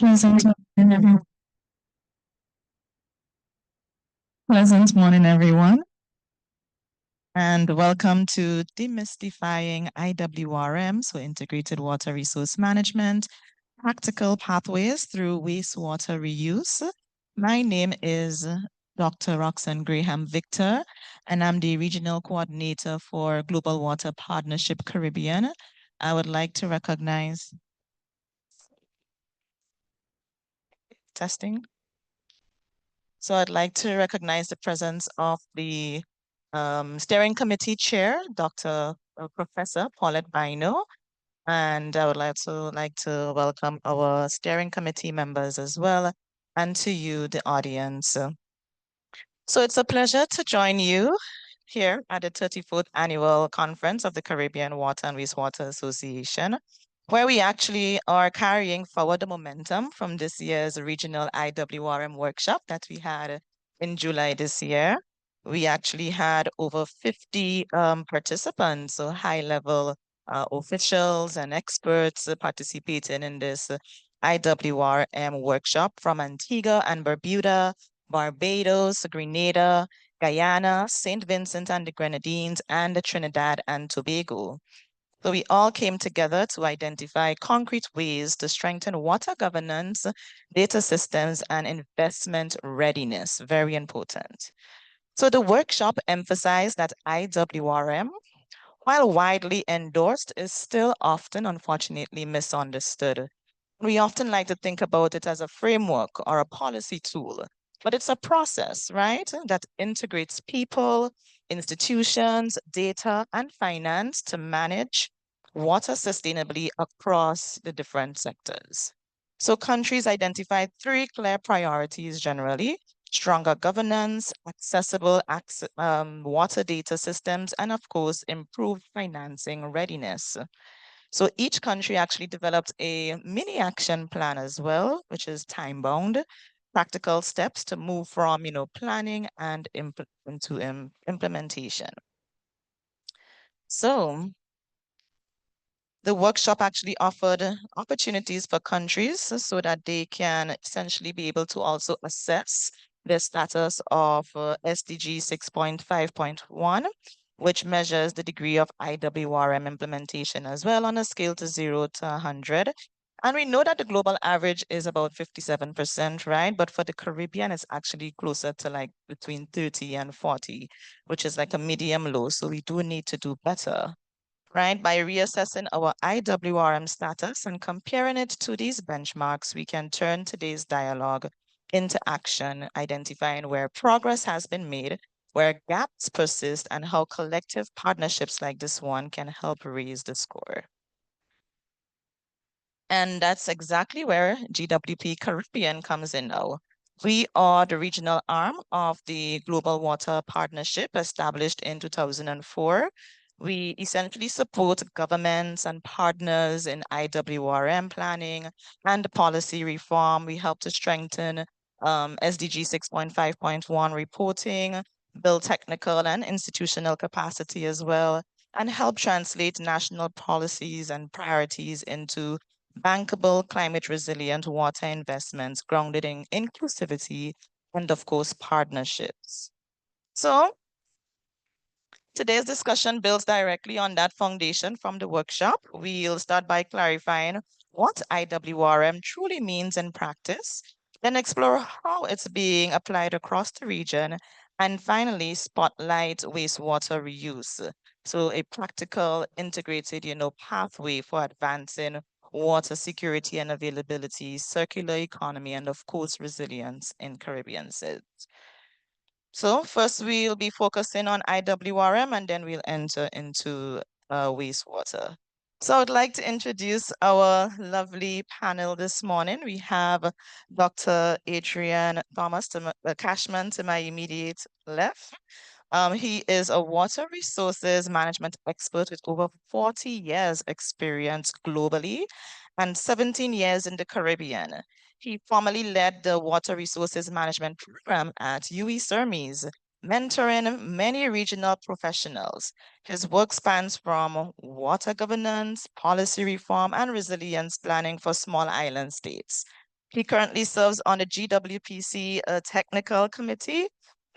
Everyone. Pleasant morning, everyone, and welcome to Demystifying IWRM, so Integrated Water Resource Management, Practical Pathways Through Wastewater Reuse. My name is Dr. Roxanne Graham-Victor, and I'm the Regional Coordinator for Global Water Partnership Caribbean. I would like to recognize testing. So I'd like to recognize the presence of the Steering Committee Chair, Dr. Professor Paulette Bino, and I would also like to welcome our Steering Committee members as well, and to you, the audience. So it's a pleasure to join you here at the 34th Annual Conference of the Caribbean Water and Wastewater Association, where we actually are carrying forward the momentum from this year's regional IWRM workshop that we had in July this year. We actually had over 50 participants, so high-level officials and experts participating in this IWRM workshop from Antigua and Barbuda, Barbados, Grenada, Guyana, St. Vincent and the Grenadines, and Trinidad and Tobago. So we all came together to identify concrete ways to strengthen water governance, data systems, and investment readiness. Very important. So the workshop emphasized that IWRM, while widely endorsed, is still often, unfortunately, misunderstood. We often like to think about it as a framework or a policy tool, but it's a process, right? That integrates people, institutions, data, and finance to manage water sustainably across the different sectors. So countries identified three clear priorities generally: stronger governance, accessible water data systems, and of course, improved financing readiness. So each country actually developed a mini action plan as well, which is time bound, practical steps to move from, planning and into implementation. So the workshop actually offered opportunities for countries so that they can essentially be able to also assess the status of SDG 6.5.1, which measures the degree of IWRM implementation as well on a scale to 0 to 100. And we know that the global average is about 57%, right? But for the Caribbean, it's actually closer to like between 30 and 40, which is like a medium low. So we do need to do better, right? By reassessing our IWRM status and comparing it to these benchmarks, we can turn today's dialogue into action, identifying where progress has been made, where gaps persist, and how collective partnerships like this one can help raise the score. And that's exactly where GWP Caribbean comes in now. We are the regional arm of the Global Water Partnership established in 2004. We essentially support governments and partners in IWRM planning and policy reform. We help to strengthen SDG 6.5.1 reporting, build technical and institutional capacity as well, and help translate national policies and priorities into bankable, climate resilient water investments grounded in inclusivity and, of course, partnerships. So, today's discussion builds directly on that foundation from the workshop. We'll start by clarifying what IWRM truly means in practice, then explore how it's being applied across the region, and finally, spotlight wastewater reuse. So a practical, integrated, pathway for advancing water security and availability, circular economy, and of course, resilience in Caribbean cities. So first we'll be focusing on IWRM and then we'll enter into wastewater. So I'd like to introduce our lovely panel this morning. We have Dr. Adrian Thomas Cashman to my immediate left. He is a water resources management expert with over 40 years experience globally and 17 years in the Caribbean. He formerly led the water resources management program at UESermes, mentoring many regional professionals. His work spans from water governance, policy reform, and resilience planning for small island states. He currently serves on the GWP-C Technical Committee,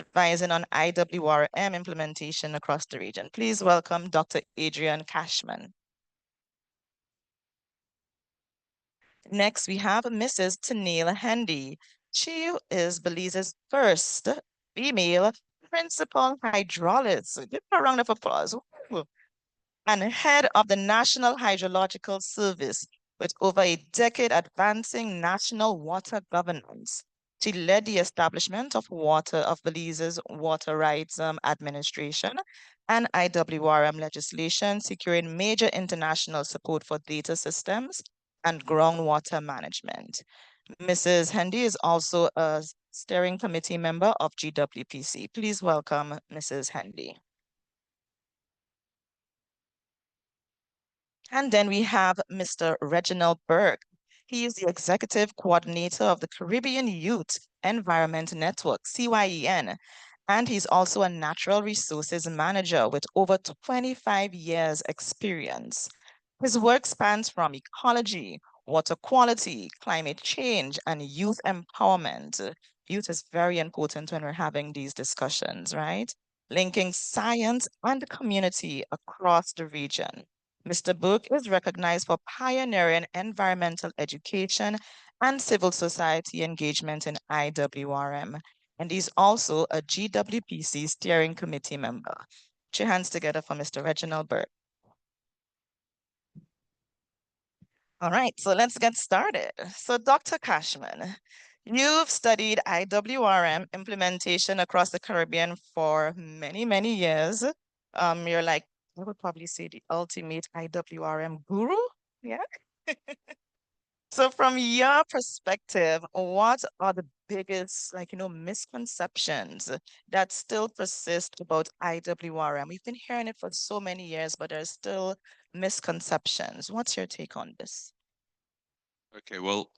advising on IWRM implementation across the region. Please welcome Dr. Adrian Cashman. Next, we have Mrs. Tennille Handy. She is Belize's first female principal hydrologist. Give her a round of applause. Woo. And head of the National Hydrological Service, with over a decade advancing national water governance. She led the establishment of Belize's Water Rights Administration and IWRM legislation, securing major international support for data systems and groundwater management. Mrs. Handy is also a steering committee member of GWP-C. Please welcome Mrs. Handy. And then we have Mr. Reginald Burke. He is the executive coordinator of the Caribbean Youth Environment Network, CYEN, and he's also a natural resources manager with over 25 years experience. His work spans from ecology, water quality, climate change, and youth empowerment. Youth is very important when we're having these discussions, right? Linking science and community across the region. Mr. Book is recognized for pioneering environmental education and civil society engagement in IWRM, and he's also a GWP-C steering committee member. Put your hands together for Mr. Reginald Burke. All right, so let's get started. So Dr. Cashman, you've studied IWRM implementation across the Caribbean for many, many years. You're like, I would probably say the ultimate IWRM guru. Yeah. So from your perspective, what are the biggest, misconceptions that still persist about IWRM? We've been hearing it for so many years, but there's still misconceptions. What's your take on this? Okay, well,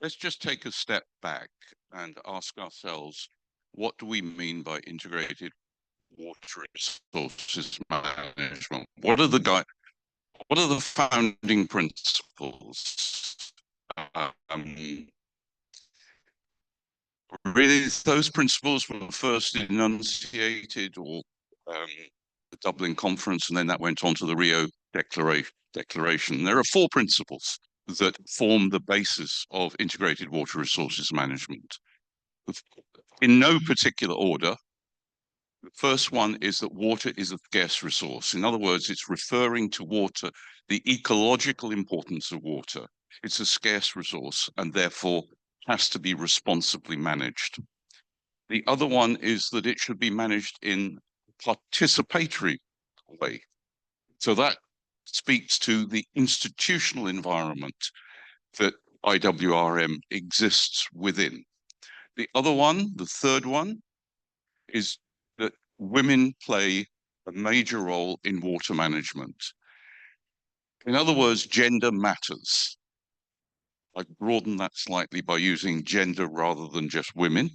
let's just take a step back and ask ourselves, what do we mean by integrated water resources management? What are the founding principles? Really, those principles were first enunciated or the Dublin Conference, and then that went on to the Rio Declaration. There are 4 principles that form the basis of integrated water resources management. In no particular order, the first one is that water is a scarce resource. In other words, it's referring to water, the ecological importance of water. It's a scarce resource and therefore has to be responsibly managed. The other one is that it should be managed in a participatory way. So that speaks to the institutional environment that IWRM exists within. The other one, the third one, is that women play a major role in water management. In other words, gender matters. I broaden that slightly by using gender rather than just women,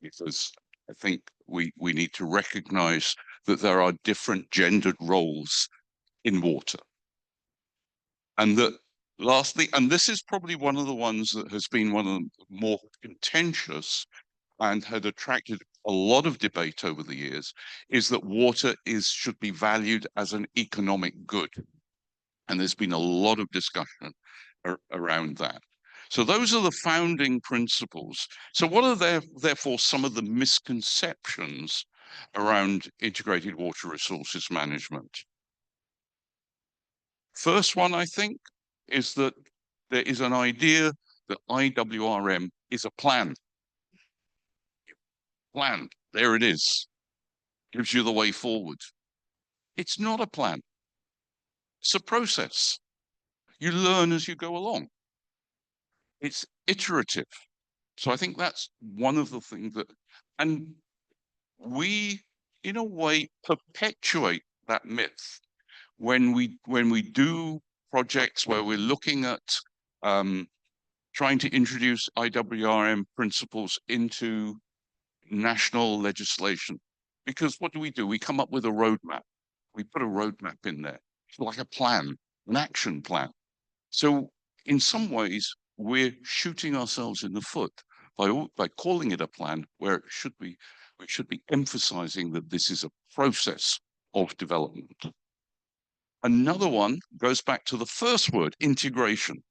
because I think we need to recognize that there are different gendered roles in water. And that lastly, and this is probably one of the ones that has been one of the more contentious and had attracted a lot of debate over the years, is that water should be valued as an economic good. And there's been a lot of discussion around that. So those are the founding principles. So what are therefore some of the misconceptions around integrated water resources management? First one, I think, is that there is an idea that IWRM is a plan. Plan, there it is. Gives you the way forward. It's not a plan. It's a process. You learn as you go along. It's iterative. So I think that's one of the things that, and we, in a way, perpetuate that myth when we do projects where we're looking at trying to introduce IWRM principles into national legislation. Because what do? We come up with a roadmap. We put a roadmap in there. It's like a plan, an action plan. So in some ways, we're shooting ourselves in the foot by calling it a plan where we should be emphasizing that this is a process of development. Another one goes back to the first word, integration.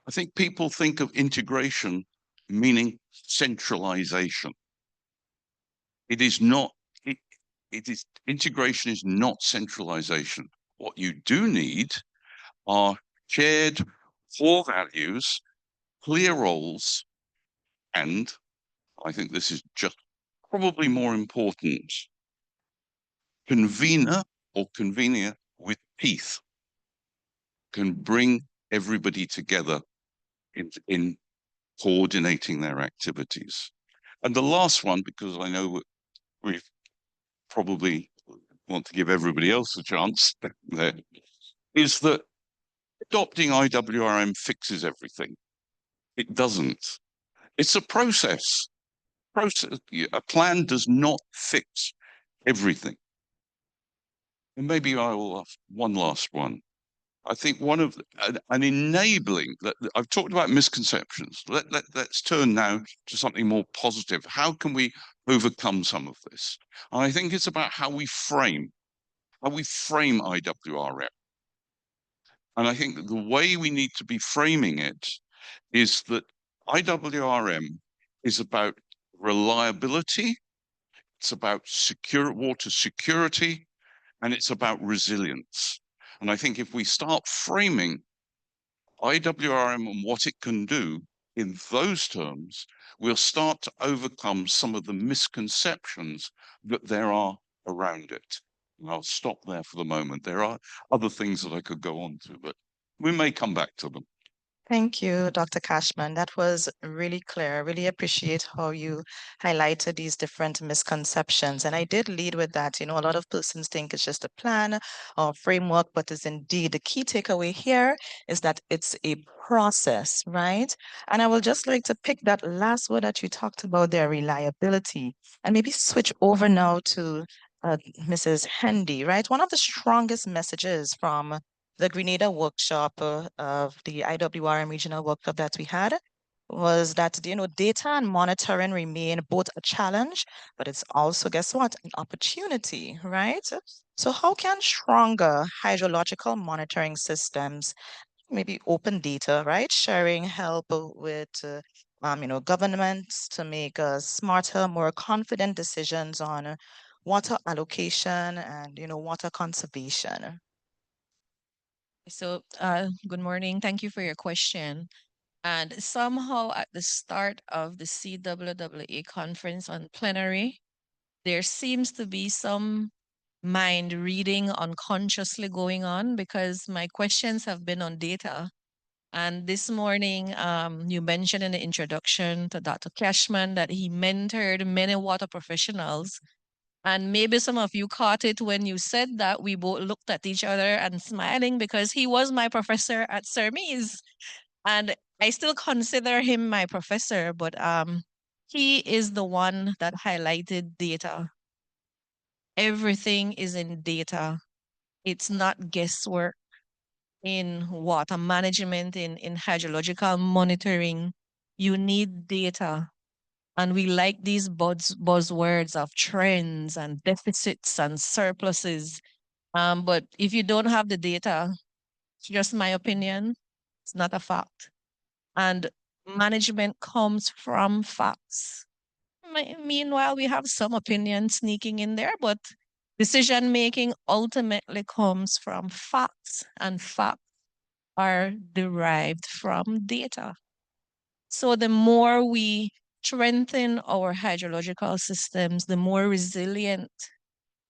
I think people think of integration meaning centralization. It is not, integration is not centralization. What you do need are shared core values, clear roles, and I think this is just probably more important, convener or convener with teeth can bring everybody together in coordinating their activities. And the last one, because I know we probably want to give everybody else a chance there, is that adopting IWRM fixes everything. It doesn't. It's a process. A plan does not fix everything. And maybe I will have one last one. I think one of an enabling that I've talked about misconceptions. Let's turn now to something more positive. How can we overcome some of this? And I think it's about how we frame IWRM. And I think that the way we need to be framing it is that IWRM is about reliability, it's about water security, and it's about resilience. And I think if we start framing IWRM and what it can do in those terms, we'll start to overcome some of the misconceptions that there are around it. And I'll stop there for the moment. There are other things that I could go on to, but we may come back to them. Thank you, Dr. Cashman. That was really clear. I really appreciate how you highlighted these different misconceptions. And I did lead with that. You know, a lot of persons think it's just a plan or framework, but is indeed the key takeaway here is that it's a process, right? And I will just like to pick that last word that you talked about there, reliability, and maybe switch over now to Mrs. Hendy, right? One of the strongest messages from the Grenada workshop of the IWRM regional workshop that we had was that, you know, data and monitoring remain both a challenge, but it's also, guess what, an opportunity, right? So how can stronger hydrological monitoring systems, maybe open data, right, sharing help with you know, governments to make smarter, more confident decisions on water allocation and, you know, water conservation? So, good morning. Thank you for your question. And somehow at the start of the CWWA conference on plenary, there seems to be some mind reading unconsciously going on because my questions have been on data. And this morning, you mentioned in the introduction to Dr. Cashman that he mentored many water professionals. And maybe some of you caught it when you said that. We both looked at each other and smiling because he was my professor at Sermes. And I still consider him my professor, but he is the one that highlighted data. Everything is in data. It's not guesswork in water management, in hydrological monitoring. You need data. And we like these buzzwords of trends and deficits and surpluses. But if you don't have the data, it's just my opinion, it's not a fact. And management comes from facts. Meanwhile, we have some opinions sneaking in there, but decision making ultimately comes from facts, and facts are derived from data. So the more we strengthen our hydrological systems, the more resilient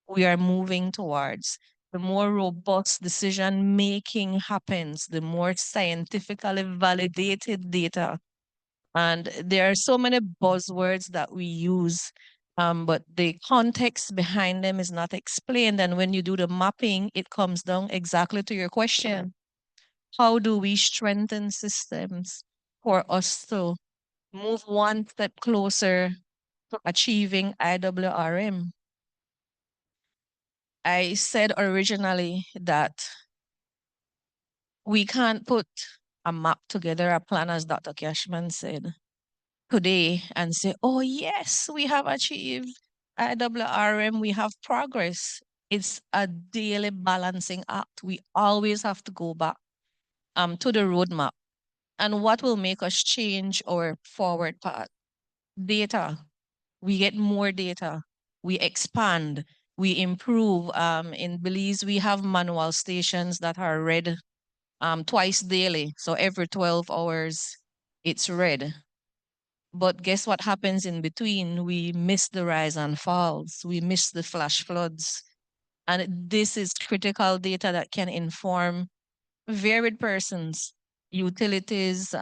we are moving towards, the more robust decision making happens, the more scientifically validated data. And there are so many buzzwords that we use, but the context behind them is not explained. And when you do the mapping, it comes down exactly to your question. How do we strengthen systems for us to move one step closer to achieving IWRM? I said originally that we can't put a map together, a plan, as Dr. Cashman said, today and say, oh, yes, we have achieved IWRM, we have progress. It's a daily balancing act. We always have to go back to the roadmap. And what will make us change our forward path? Data. We get more data. We expand. We improve. In Belize, we have manual stations that are read twice daily. So every 12 hours, it's read. But guess what happens in between? We miss the rise and falls. We miss the flash floods. And this is critical data that can inform varied persons, utilities,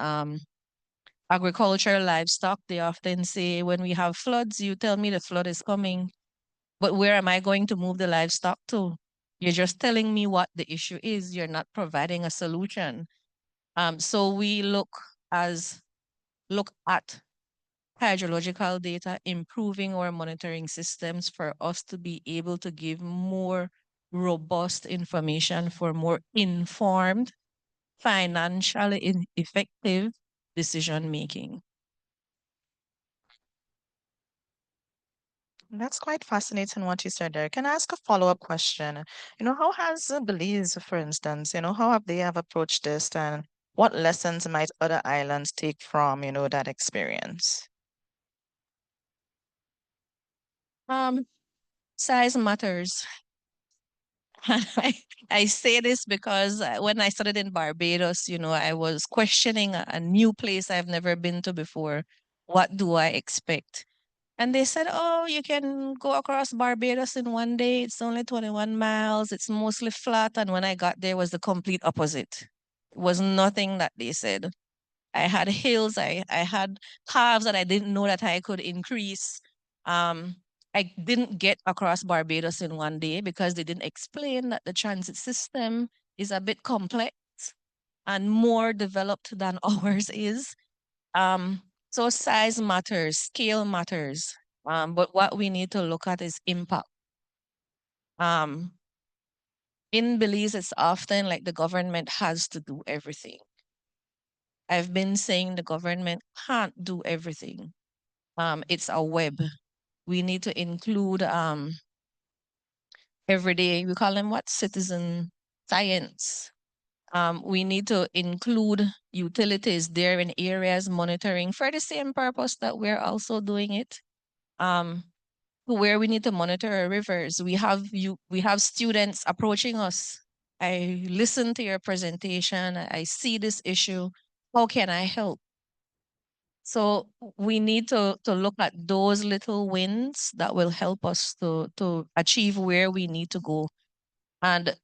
agriculture, livestock. They often say, when we have floods, you tell me the flood is coming, but where am I going to move the livestock to? You're just telling me what the issue is. You're not providing a solution. So we look at hydrological data, improving our monitoring systems for us to be able to give more robust information for more informed, financially effective decision making. That's quite fascinating what you said there. Can I ask a follow-up question? How has Belize, for instance, how have they have approached this, and what lessons might other islands take from, that experience? Size matters. I say this because when I studied in Barbados, I was questioning a new place I've never been to before. What do I expect? And they said, oh, you can go across Barbados in one day. It's only 21 miles. It's mostly flat. And when I got there, it was the complete opposite. It was nothing that they said. I had hills. I had paths that I didn't know that I could increase. Um, I didn't get across Barbados in one day because they didn't explain that the transit system is a bit complex and more developed than ours is. So size matters, scale matters. But what we need to look at is impact. In Belize, it's often like the government has to do everything. I've been saying the government can't do everything. It's a web. We need to include everyday, we call them what? Citizen science. We need to include utilities there in areas monitoring for the same purpose that we're also doing it. Where we need to monitor our rivers. We have students approaching us. I listen to your presentation. I see this issue. How can I help? So we need to look at those little wins that will help us to achieve where we need to go. And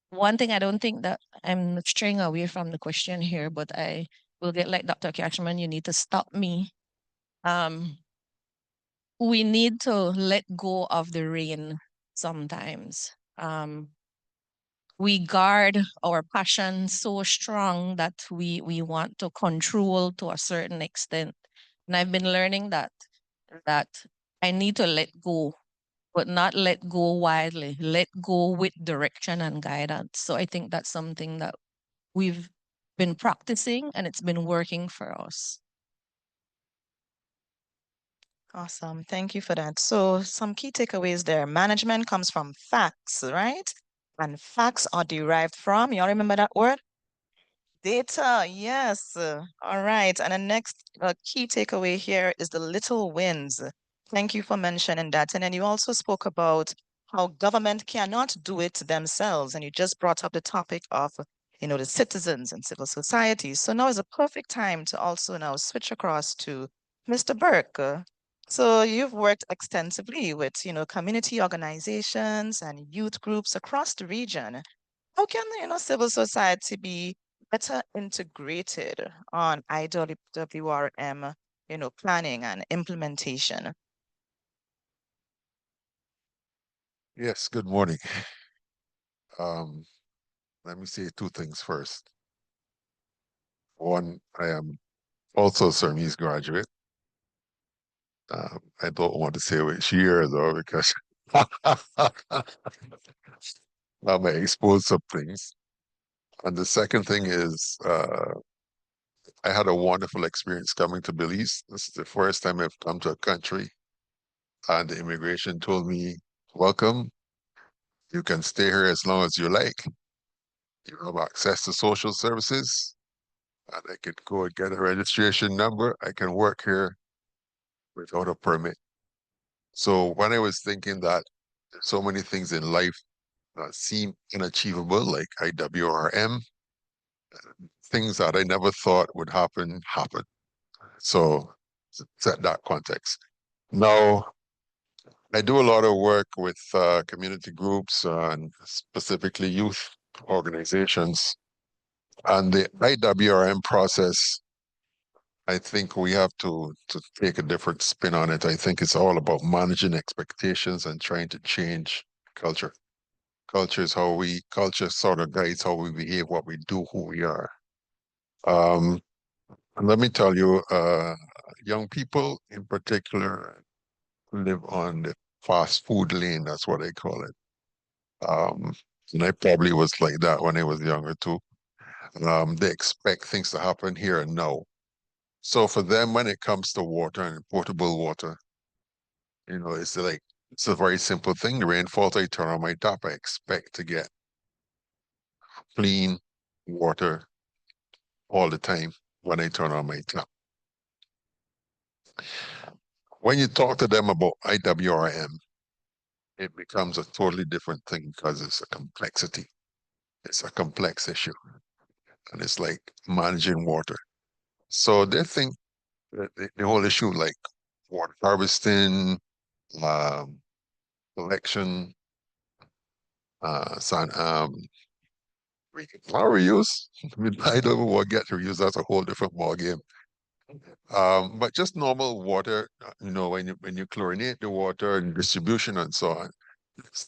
one thing, I don't think that I'm straying away from the question here, but I will get like Dr. Cashman, you need to stop me. We need to let go of the rein sometimes. We guard our passion so strong that we want to control to a certain extent. And I've been learning that I need to let go, but not let go widely, let go with direction and guidance. So I think that's something that we've been practicing and it's been working for us. Awesome. Thank you for that. So some key takeaways there. Management comes from facts, right? And facts are derived from, y'all remember that word? Data, yes. All right. And the next key takeaway here is the little wins. Thank you for mentioning that. And then you also spoke about how government cannot do it themselves. And you just brought up the topic of, the citizens and civil society. So now is a perfect time to also now switch across to Mr. Burke. So you've worked extensively with, community organizations and youth groups across the region. How can, civil society be better integrated on IWRM, planning and implementation? Yes, good morning. Let me say two things first. One, I am also a CERMES graduate. I don't want to say which year though, because I may expose some things. And the second thing is I had a wonderful experience coming to Belize. This is the first time I've come to a country, and the immigration told me, welcome, you can stay here as long as you like. You have access to social services, and I could go and get a registration number. I can work here without a permit. So when I was thinking that there's so many things in life that seem unachievable, like IWRM, things that I never thought would happen, happen. So set that context. Now, I do a lot of work with community groups and specifically youth organizations. And the IWRM process, I think we have to take a different spin on it. I think it's all about managing expectations and trying to change culture. Culture sort of guides how we behave, what we do, who we are. And let me tell you, young people in particular live on the fast food lane. That's what I call it. And I probably was like that when I was younger too. They expect things to happen here and now. So for them, when it comes to water and potable water, it's a very simple thing. The rain falls, I turn on my tap. I expect to get clean water all the time when I turn on my tap. When you talk to them about IWRM, it becomes a totally different thing because it's a complexity. It's a complex issue. And it's like managing water. So they think that the whole issue like water harvesting, collection, flower reuse. I don't want to get to reuse. That's a whole different ballgame. But just normal water, when you chlorinate the water and distribution and so on,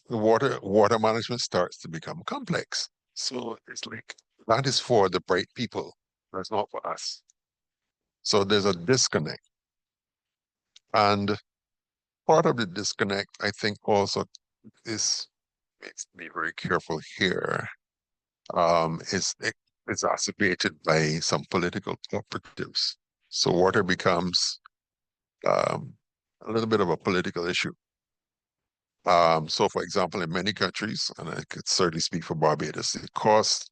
the water management starts to become complex. So it's like that is for the bright people. That's not for us. So there's a disconnect. And part of the disconnect, I think, also is makes me very careful here. Is exacerbated by some political operatives. So water becomes a little bit of a political issue. So, for example, in many countries, and I could certainly speak for Barbados, the cost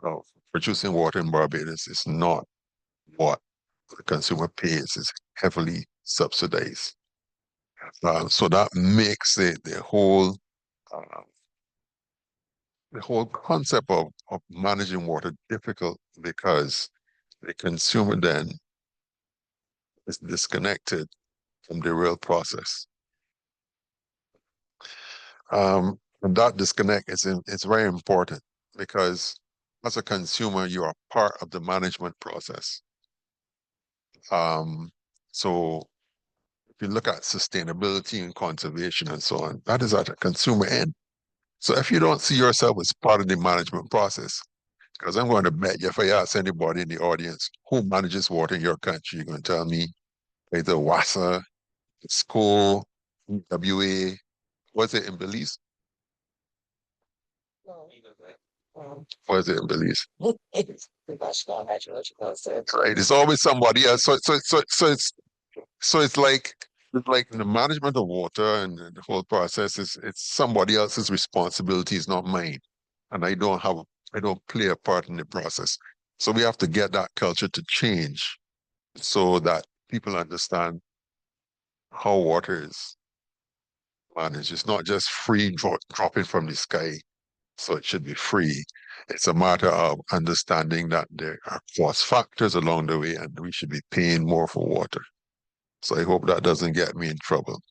of producing water in Barbados is not what the consumer pays; it's heavily subsidized. So that makes the whole concept of managing water difficult because the consumer then is disconnected from the real process. And that disconnect it's very important because as a consumer, you are part of the management process. So if you look at sustainability and conservation and so on, that is at a consumer end. So if you don't see yourself as part of the management process, because I'm going to bet you if I ask anybody in the audience who manages water in your country, you're going to tell me either WASA, school, WA, was it in Belize? Was it in Belize? It's professional hydrological. Right. It's always somebody else. So it's like the management of water and the whole process it's somebody else's responsibility, it's not mine. And I don't play a part in the process. So we have to get that culture to change so that people understand how water is managed. It's not just free dropping from the sky. So it should be free. It's a matter of understanding that there are cost factors along the way and we should be paying more for water. So I hope that doesn't get me in trouble.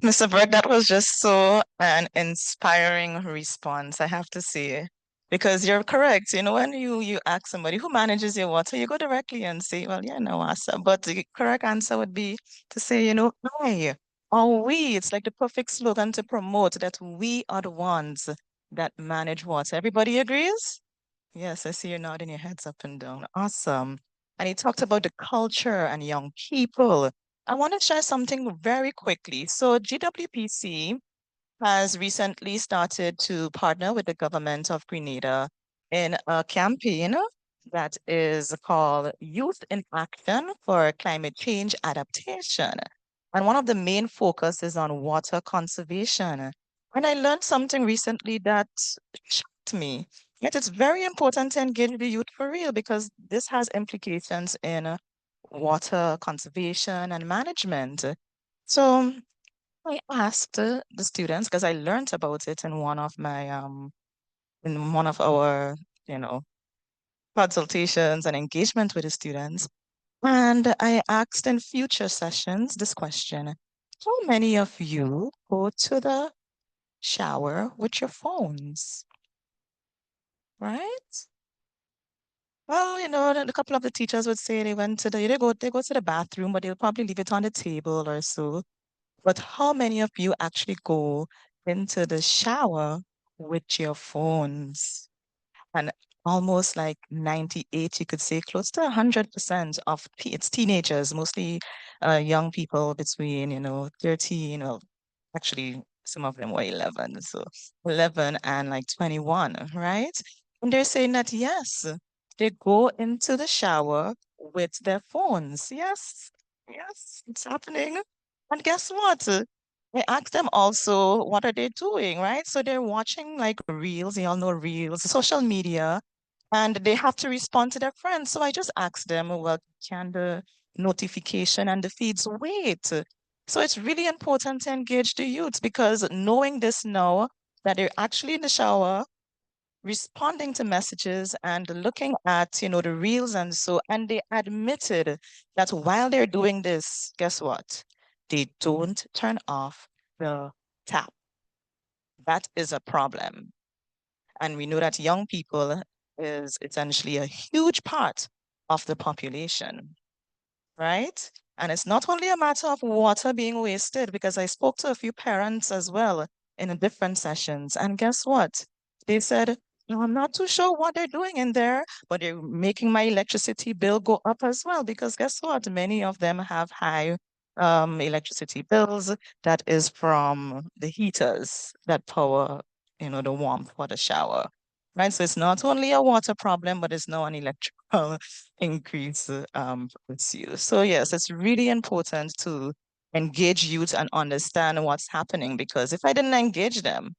Mr. Burke, that was just so an inspiring response, I have to say. Because you're correct. When you ask somebody who manages your water, you go directly and say, well, yeah, no answer. But the correct answer would be to say, I or we. It's like the perfect slogan to promote that we are the ones that manage water. Everybody agrees? Yes, I see you nodding your heads up and down. Awesome. And he talked about the culture and young people. I want to share something very quickly. So GWP-C has recently started to partner with the government of Grenada in a campaign that is called Youth in Action for Climate Change Adaptation. And one of the main focus is on water conservation. And I learned something recently that shocked me. Yet it's very important to engage the youth for real because this has implications in water conservation and management. So I asked the students because I learned about it in one of my in one of our, you know, consultations and engagement with the students. And I asked in future sessions this question: how many of you go to the shower with your phones? Right? Well, a couple of the teachers would say they go to the bathroom, but they'll probably leave it on the table or so. But how many of you actually go into the shower with your phones? And almost like 98, you could say close to 100% of it's teenagers, mostly young people between, 13, well, actually some of them were 11, so 11 and like 21, right? And they're saying that yes, they go into the shower with their phones. Yes, yes, it's happening. And guess what? I asked them also, what are they doing, right? So they're watching like reels, you all know reels, social media, and they have to respond to their friends. So I just asked them, well, can the notification and the feeds wait? So it's really important to engage the youth because knowing this now, that they're actually in the shower, responding to messages and looking at, the reels and so, and they admitted that while they're doing this, guess what? They don't turn off the tap. That is a problem. And we know that young people is essentially a huge part of the population, right? And it's not only a matter of water being wasted, because I spoke to a few parents as well in different sessions. And guess what? They said, no, I'm not too sure what they're doing in there, but they're making my electricity bill go up as well. Because guess what? Many of them have high electricity bills that is from the heaters that power, the warmth for the shower. Right. So it's not only a water problem, but it's now an electrical increase with you. So yes, it's really important to engage youth and understand what's happening because if I didn't engage them,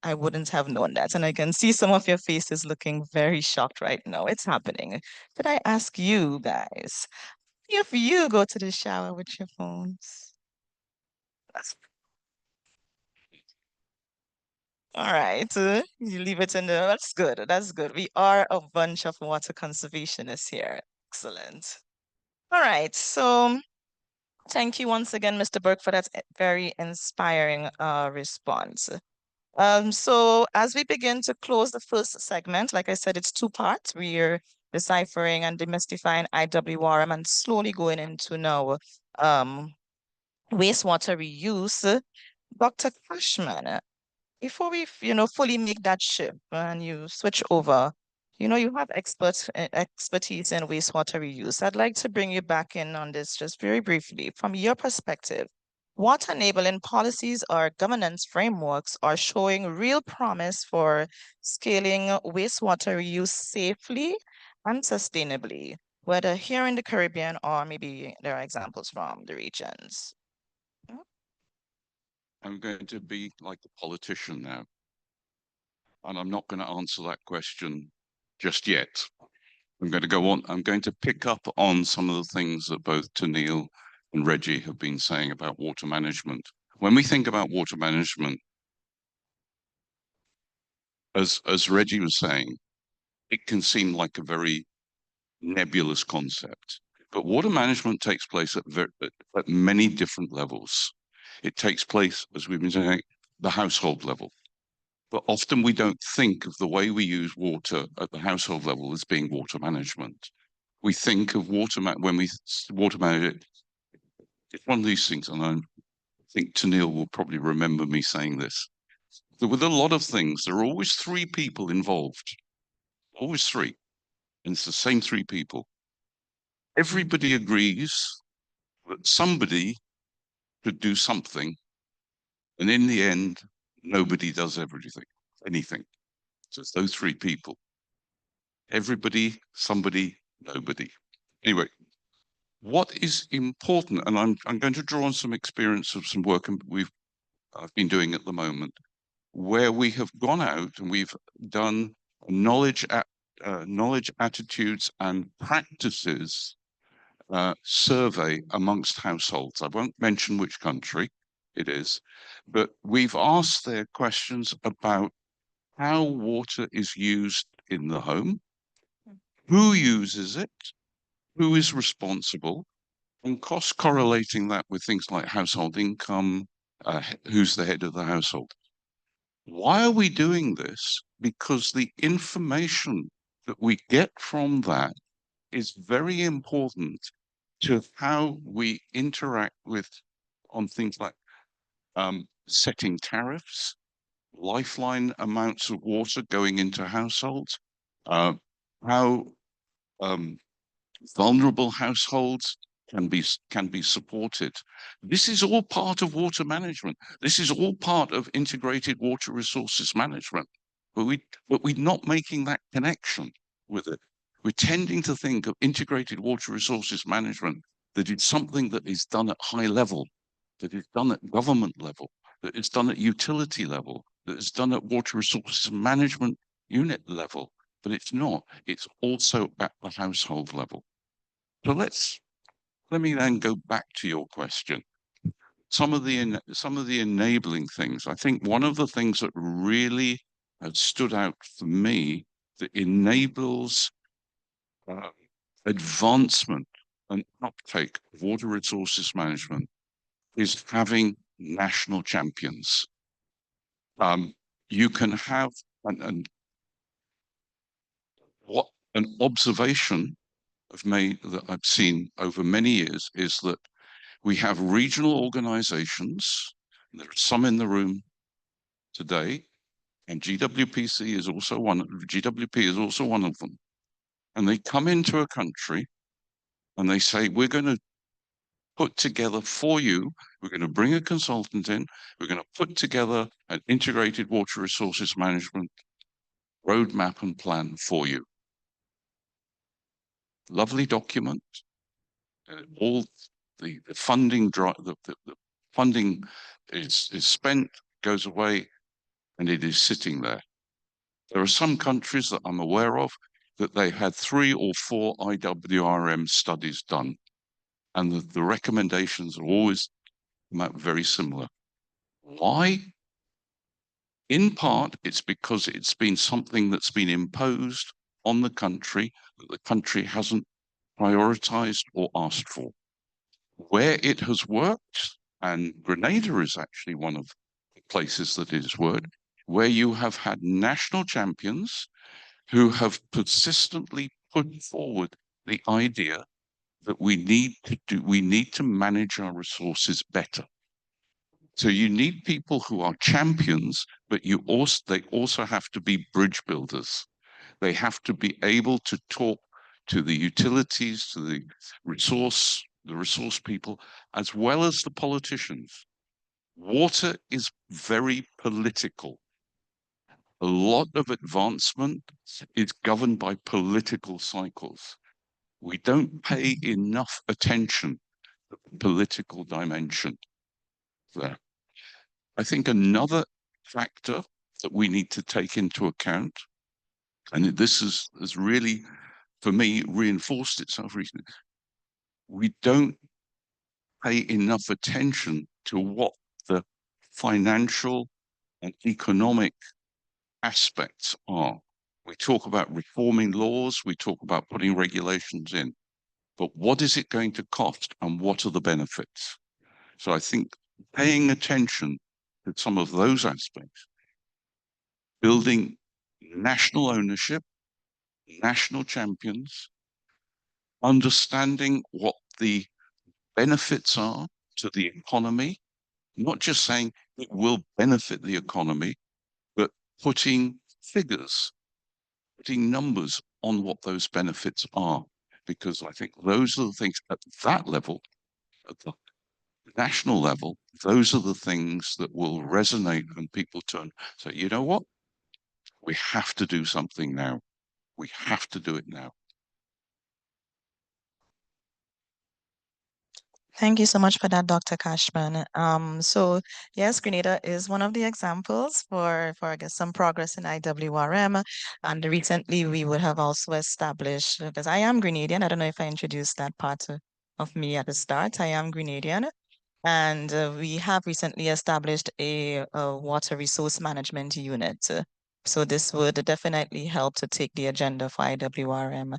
I wouldn't have known that. And I can see some of your faces looking very shocked right now. It's happening. Could I ask you guys if you go to the shower with your phones? That's all right. You leave it in there. That's good. That's good. We are a bunch of water conservationists here. Excellent. All right. So thank you once again, Mr. Burke, for that very inspiring response. So as we begin to close the first segment, like I said, it's two parts. We're deciphering and demystifying IWRM and slowly going into now wastewater reuse. Dr. Cashman, before we, fully make that shift and you switch over, you have expertise in wastewater reuse. I'd like to bring you back in on this just very briefly. From your perspective, what enabling policies or governance frameworks are showing real promise for scaling wastewater reuse safely and sustainably, whether here in the Caribbean or maybe there are examples from the regions? I'm going to be like a politician now, and I'm not going to answer that question just yet. I'm going to go on. I'm going to pick up on some of the things that both Tennille and Reggie have been saying about water management. When we think about water management, as Reggie was saying, it can seem like a very nebulous concept. But water management takes place at many different levels. It takes place, as we've been saying, the household level. But often we don't think of the way we use water at the household level as being water management. We think of when we water manage it. It's one of these things, and I think Tennille will probably remember me saying this. That with a lot of things, there are always three people involved, always three, and it's the same three people. Everybody agrees that somebody should do something, and in the end, nobody does anything. So it's those three people. Everybody, somebody, nobody. Anyway, what is important, and I'm going to draw on some experience of some work I've been doing at the moment, where we have gone out and we've done knowledge, attitudes, and practices survey amongst households. I won't mention which country it is, but we've asked their questions about how water is used in the home, who uses it, who is responsible, and cost correlating that with things like household income, who's the head of the household. Why are we doing this? Because the information that we get from that is very important to how we interact with on things like setting tariffs, lifeline amounts of water going into households, how vulnerable households can be supported. This is all part of water management. This is all part of integrated water resources management. But we're not making that connection with it. We're tending to think of integrated water resources management that it's something that is done at high level, that is done at government level, that is done at utility level, that is done at water resources management unit level. But it's not. It's also at the household level. So let me then go back to your question. Some of the enabling things. I think one of the things that really has stood out for me that enables advancement and uptake of water resources management is having national champions. You can have what an observation I've made that I've seen over many years is that we have regional organizations. There are some in the room today, and GWP-C is also GWP is also one of them. And they come into a country and they say, we're going to put together for you, we're going to bring a consultant in, we're going to put together an integrated water resources management roadmap and plan for you. Lovely document. All the funding the funding is spent, goes away, and it is sitting there. There are some countries that I'm aware of that they had 3 or 4 IWRM studies done, and the recommendations are always very similar. Why? In part, it's because it's been something that's been imposed on the country that the country hasn't prioritized or asked for. Where it has worked, and Grenada is actually one of the places that it has worked, where you have had national champions who have persistently put forward the idea that we need to manage our resources better. So you need people who are champions, but they also have to be bridge builders. They have to be able to talk to the utilities, to the resource people, as well as the politicians. Water is very political. A lot of advancement is governed by political cycles. We don't pay enough attention to the political dimension there. I think another factor that we need to take into account, and this has really, for me, reinforced itself recently, we don't pay enough attention to what the financial and economic aspects are. We talk about reforming laws, we talk about putting regulations in, but what is it going to cost and what are the benefits? So I think paying attention to some of those aspects, building national ownership, national champions, understanding what the benefits are to the economy, not just saying it will benefit the economy, but putting figures, putting numbers on what those benefits are. Because I think those are the things at that level, at the national level, those are the things that will resonate when people say, you know what? We have to do something now. We have to do it now. Thank you so much for that, Dr. Cashman. So yes, Grenada is one of the examples for I guess some progress in IWRM. And recently we would have also established, because I am Grenadian, I don't know if I introduced that part of me at the start. I am Grenadian. And we have recently established a water resource management unit. So this would definitely help to take the agenda for IWRM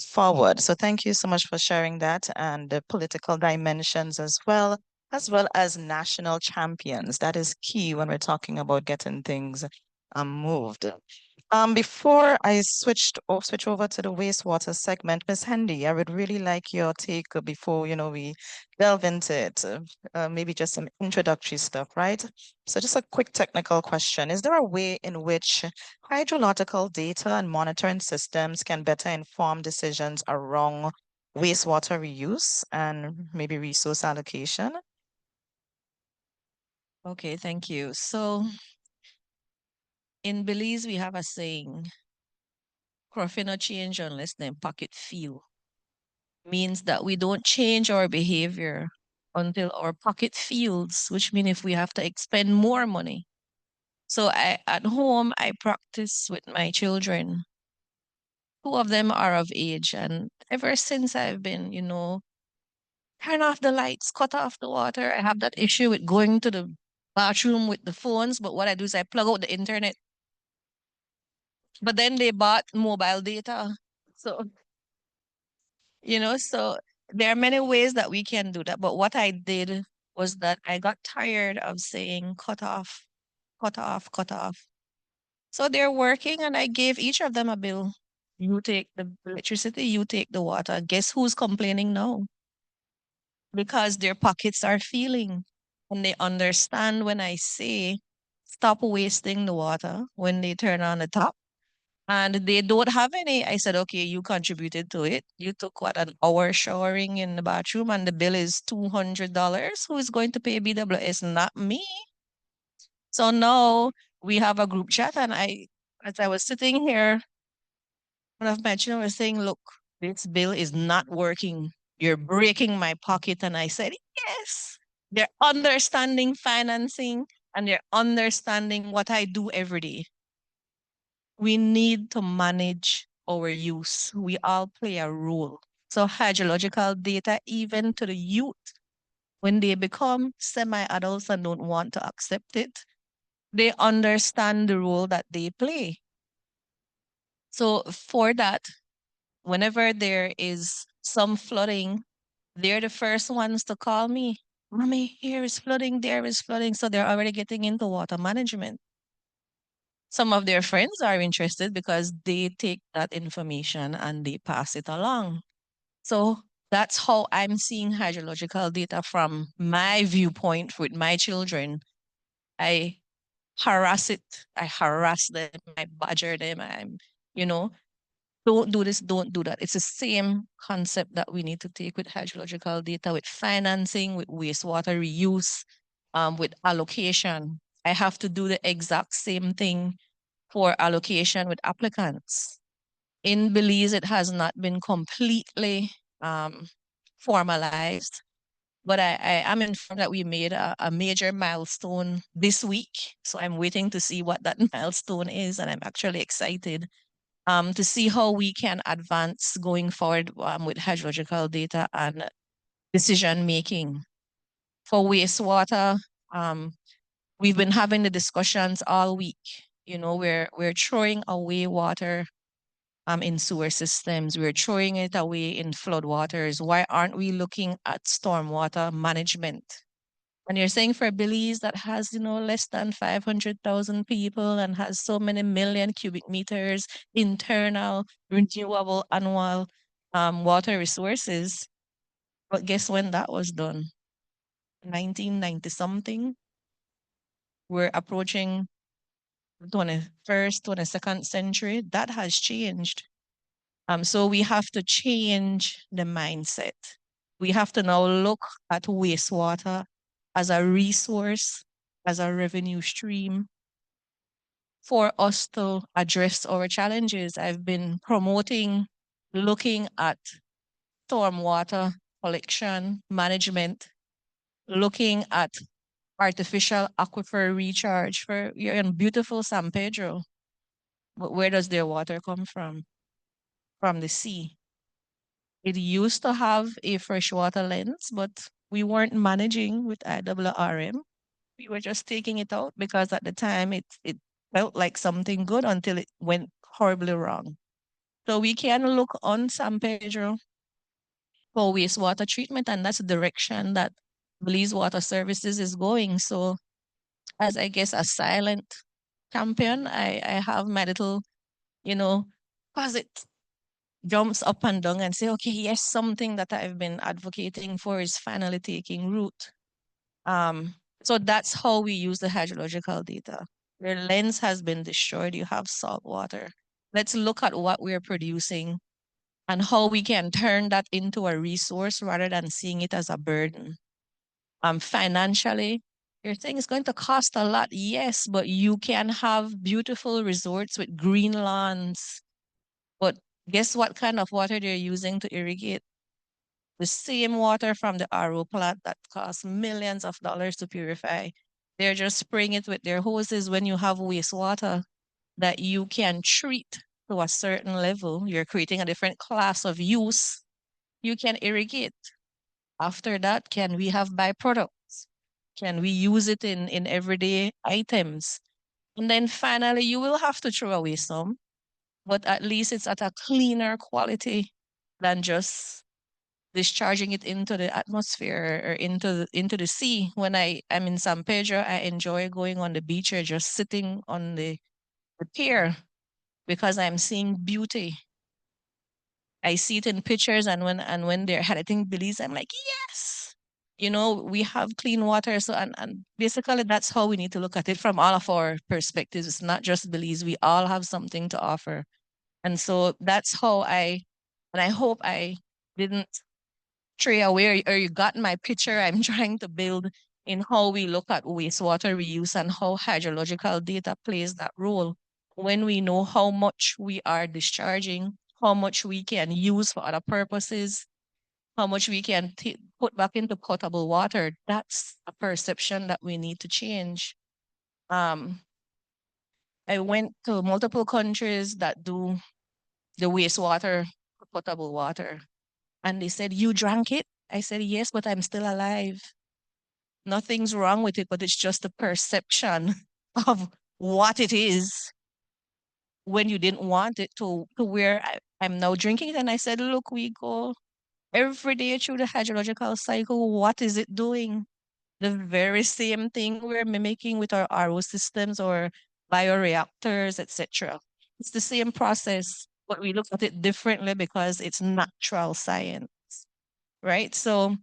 forward. So thank you so much for sharing that, and the political dimensions as well as national champions. That is key when we're talking about getting things moved. Before I switch over to the wastewater segment, Ms. Hendy, I would really like your take before we delve into it. Maybe just some introductory stuff, right? So just a quick technical question. Is there a way in which hydrological data and monitoring systems can better inform decisions around wastewater reuse and maybe resource allocation? Okay, thank you. So in Belize, we have a saying, "Crofty no change unless them pocket feel." Means that we don't change our behavior until our pocket feels, which means if we have to expend more money. So at home, I practice with my children. Two of them are of age, and ever since I've been, turn off the lights, cut off the water. I have that issue with going to the bathroom with the phones, but what I do is I plug out the internet. But then they bought mobile data. So, so there are many ways that we can do that. But what I did was that I got tired of saying cut off, cut off, cut off. So they're working, and I gave each of them a bill. You take the electricity, you take the water. Guess who's complaining now? Because their pockets are feeling, and they understand when I say stop wasting the water when they turn on the tap and they don't have any. I said, okay, you contributed to it. You took what, an hour showering in the bathroom, and the bill is $200. Who is going to pay BWS? Not me. So now we have a group chat, and as I was sitting here, one of my children was saying, look, this bill is not working. You're breaking my pocket. And I said, yes, they're understanding financing, and they're understanding what I do every day. We need to manage our use. We all play a role. So hydrological data, even to the youth, when they become semi-adults and don't want to accept it, they understand the role that they play. So for that, whenever there is some flooding, they're the first ones to call me. Mommy, here is flooding, there is flooding. So they're already getting into water management. Some of their friends are interested because they take that information and they pass it along. So that's how I'm seeing hydrological data from my viewpoint with my children. I harass it. I harass them. I badger them. Don't do this, don't do that. It's the same concept that we need to take with hydrological data, with financing, with wastewater reuse, with allocation. I have to do the exact same thing for allocation with applicants. In Belize, it has not been completely formalized, but I am informed that we made a major milestone this week. So I'm waiting to see what that milestone is, and I'm actually excited to see how we can advance going forward with hydrological data and decision making. For wastewater, we've been having the discussions all week. We're throwing away water in sewer systems. We're throwing it away in floodwaters. Why aren't we looking at stormwater management? And you're saying for Belize that has, less than 500,000 people and has so many million cubic meters internal renewable annual water resources. But guess when that was done? 1990 something. We're approaching the 21st, 22nd century. That has changed. So we have to change the mindset. We have to now look at wastewater as a resource, as a revenue stream, for us to address our challenges. I've been promoting looking at stormwater collection management, looking at artificial aquifer recharge. For you're in beautiful San Pedro, but where does their water come from? From the sea. It used to have a freshwater lens, but we weren't managing with IWRM. We were just taking it out because at the time it felt like something good until it went horribly wrong. So we can look on San Pedro for wastewater treatment, and that's the direction that Belize Water Services is going. So as I guess a silent champion, I have my little, cause it jumps up and down and say, okay, yes, something that I've been advocating for is finally taking root. So that's how we use the hydrological data. Your lens has been destroyed. You have salt water. Let's look at what we're producing and how we can turn that into a resource rather than seeing it as a burden. Financially, your thing is going to cost a lot, yes, but you can have beautiful resorts with green lawns. But guess what kind of water they're using to irrigate? The same water from the RO plant that costs millions of dollars to purify. They're just spraying it with their hoses. When you have wastewater that you can treat to a certain level, you're creating a different class of use. You can irrigate. After that, can we have byproducts? Can we use it in everyday items? And then finally, you will have to throw away some, but at least it's at a cleaner quality than just discharging it into the atmosphere or into the sea. When I'm in San Pedro, I enjoy going on the beach or just sitting on the pier because I'm seeing beauty. I see it in pictures, and when they're highlighting Belize, I'm like, yes, we have clean water. So and basically that's how we need to look at it from all of our perspectives. It's not just Belize. We all have something to offer. And so that's how and I hope I didn't stray away or you got my picture. I'm trying to build in how we look at wastewater reuse and how hydrological data plays that role. When we know how much we are discharging, how much we can use for other purposes, how much we can put back into potable water, that's a perception that we need to change. I went to multiple countries that do the wastewater, potable water. And they said, you drank it? I said, yes, but I'm still alive. Nothing's wrong with it, but it's just a perception of what it is when you didn't want it to where I'm now drinking it. And I said, look, we go every day through the hydrological cycle. What is it doing? The very same thing we're mimicking with our RO systems or bioreactors, etc. It's the same process, but we look at it differently because it's natural science, right? So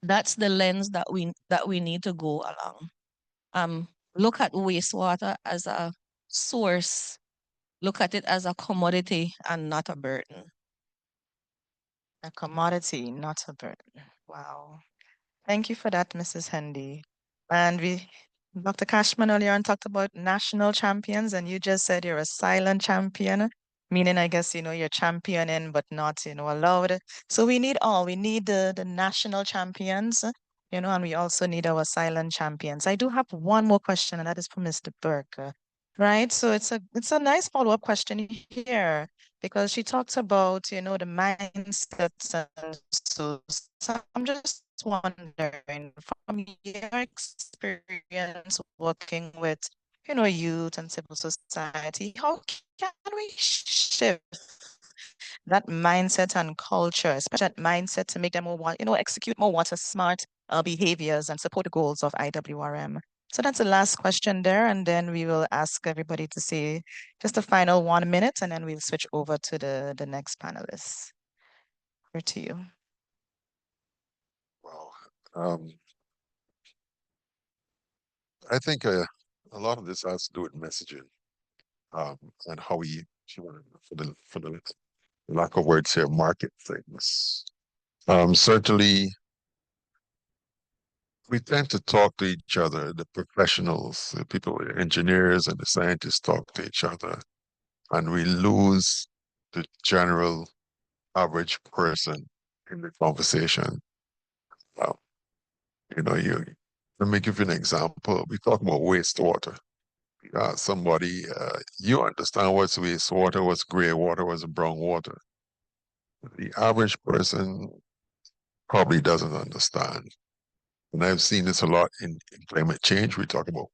that's the lens that we need to go along. Look at wastewater as a source. Look at it as a commodity and not a burden. A commodity, not a burden. Wow. Thank you for that, Mrs. Hendy. And Dr. Cashman earlier on talked about national champions, and you just said you're a silent champion, meaning I guess, you're championing but not, allowed. So we need we need the national champions, and we also need our silent champions. I do have one more question, and that is for Mr. Burke. Right? So it's a nice follow-up question here because she talks about, the mindsets and so I'm just wondering from your experience working with, youth and civil society, how can we shift that mindset and culture, especially that mindset to make them more, execute more water smart behaviors and support the goals of IWRM? So that's the last question there. And then we will ask everybody to say just a final 1 minute, and then we'll switch over to the next panelists. Over to you. Well, I think a lot of this has to do with messaging, and how we, for the lack of words here, market things. Certainly, we tend to talk to each other, the professionals, the people, the engineers and the scientists talk to each other, and we lose the general average person in the conversation. Well, let me give you an example. We talk about wastewater. Somebody, you understand what's wastewater, what's gray water, what's brown water. The average person probably doesn't understand. And I've seen this a lot in climate change. We talk about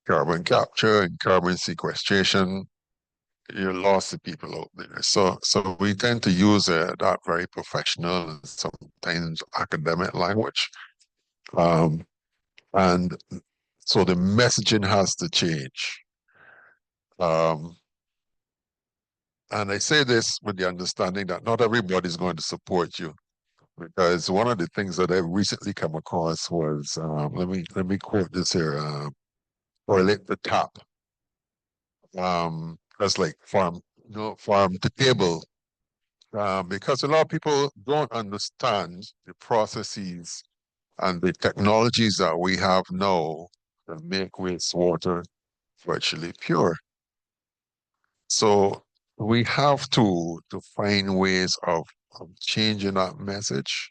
carbon capture and carbon sequestration. You lost the people out there. So we tend to use that very professional and sometimes academic language. And so the messaging has to change. And I say this with the understanding that not everybody's going to support you. Because one of the things that I recently come across was, let me quote this here, toilet to tap. That's like farm to table. Because a lot of people don't understand the processes and the technologies that we have now that make wastewater virtually pure. So we have to find ways of changing that message.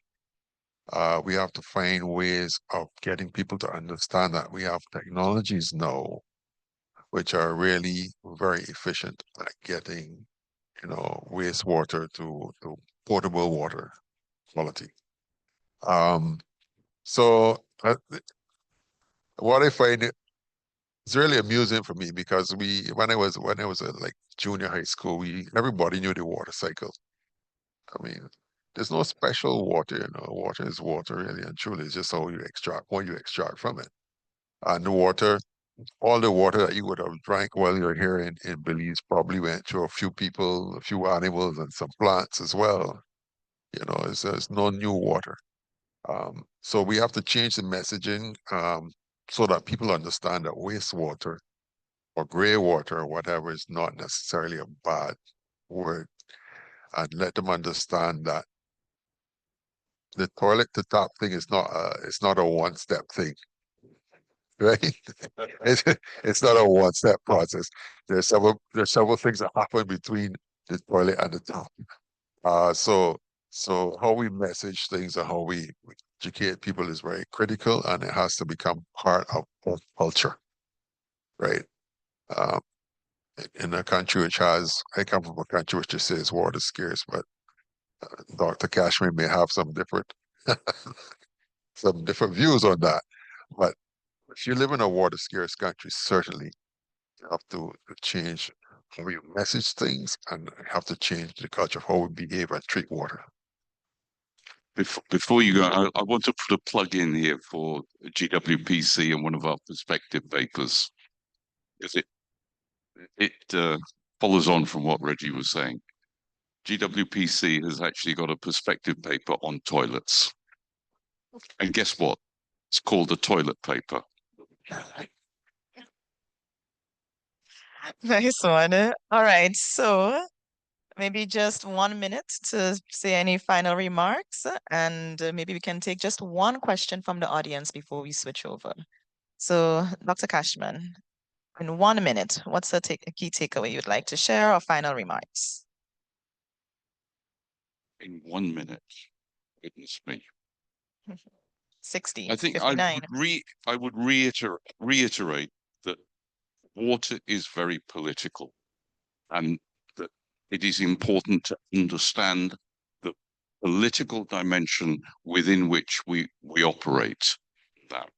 We have to find ways of getting people to understand that we have technologies now which are really very efficient at getting, wastewater to potable water quality. So what I find it's really amusing for me because when I was at like junior high school, everybody knew the water cycle. I mean, there's no special water, water is water really and truly. It's just how you extract what you extract from it. And the water, all the water that you would have drank while you're here in Belize probably went through a few people, a few animals, and some plants as well. There's no new water. So we have to change the messaging so that people understand that wastewater or gray water or whatever is not necessarily a bad word, and let them understand that the toilet to tap thing is not a one-step thing, right? It's not a one-step process. There's several things that happen between the toilet and the tap. So how we message things and how we educate people is very critical, and it has to become part of culture, right? Um, in a country I come from a country which just says water scarce, but Dr. Cashman may have some different views on that. But if you live in a water scarce country, certainly you have to change how you message things and have to change the culture of how we behave and treat water. Before you go, I want to put a plug in here for GWP-C and one of our perspective papers, because it follows on from what Reggie was saying. GWP-C has actually got a perspective paper on toilets. And guess what? It's called a toilet paper. Nice one. All right, so maybe just 1 minute to say any final remarks, and maybe we can take just one question from the audience before we switch over. So, Dr. Cashman, in 1 minute, what's a key takeaway you'd like to share or final remarks? In 1 minute, goodness me. 60, I think 59. I would reiterate that water is very political, and that it is important to understand the political dimension within which we operate. That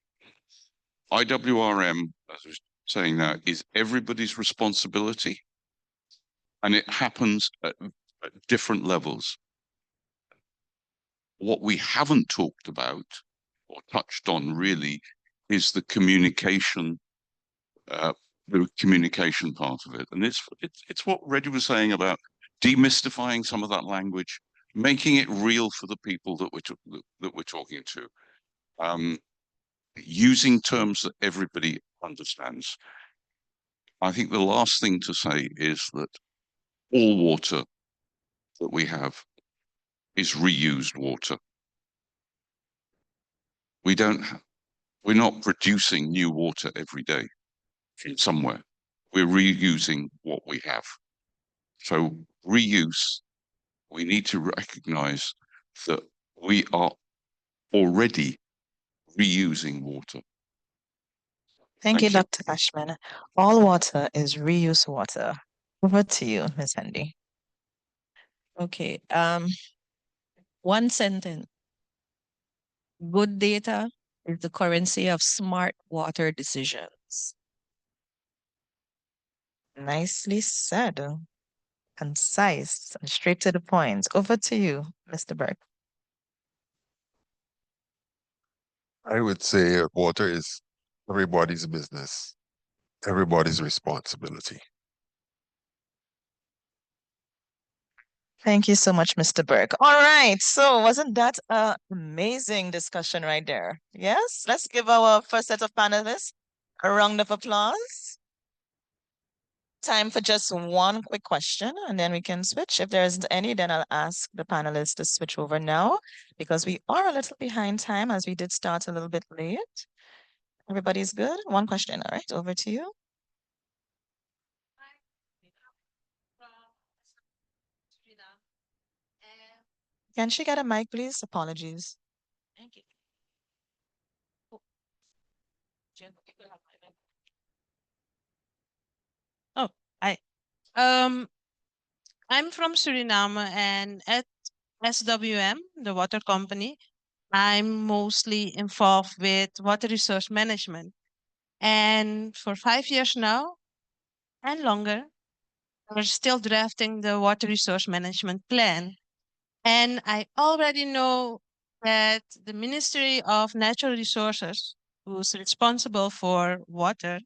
IWRM, as I was saying now, is everybody's responsibility, and it happens at different levels. What we haven't talked about or touched on really is the communication part of it. And it's what Reggie was saying about demystifying some of that language, making it real for the people that we're talking to, using terms that everybody understands. I think the last thing to say is that all water that we have is reused water. We don't we're not producing new water every day from somewhere. We're reusing what we have. So reuse, we need to recognize that we are already reusing water. Thank you, Thank you. Dr. Ashman. All water is reuse water. Over to you, Ms. Handy. Okay. One sentence. Good data is the currency of smart water decisions. Nicely said. Concise and straight to the point. Over to you, Mr. Burke. I would say water is everybody's business, everybody's responsibility. Thank you so much, Mr. Burke. All right. So wasn't that an amazing discussion right there? Yes. Let's give our first set of panelists a round of applause. Time for just one quick question, and then we can switch. If there isn't any, then I'll ask the panelists to switch over now, because we are a little behind time as we did start a little bit late. Everybody's good? One question. All right. Over to you. Can she get a mic, please? Apologies. Thank you. Oh, hi. I'm from Suriname, and at SWM, the water company, I'm mostly involved with water resource management. And for 5 years now and longer, we're still drafting the water resource management plan. And I already know that the Ministry of Natural Resources, who's responsible for water,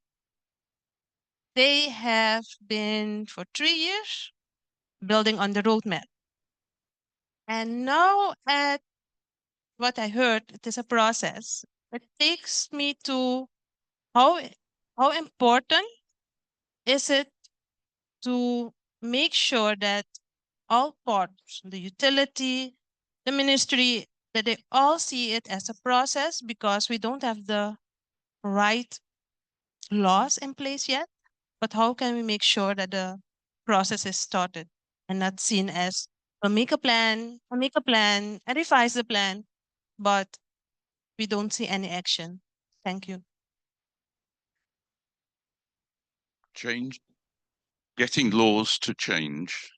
they have been for 3 years building on the roadmap. And now, at what I heard, it is a process. It takes me to how important is it to make sure that all parts, the utility, the ministry, that they all see it as a process, because we don't have the right laws in place yet. But how can we make sure that the process is started and not seen as we'll make a plan, I revise the plan, but we don't see any action. Thank you. Change, getting laws to change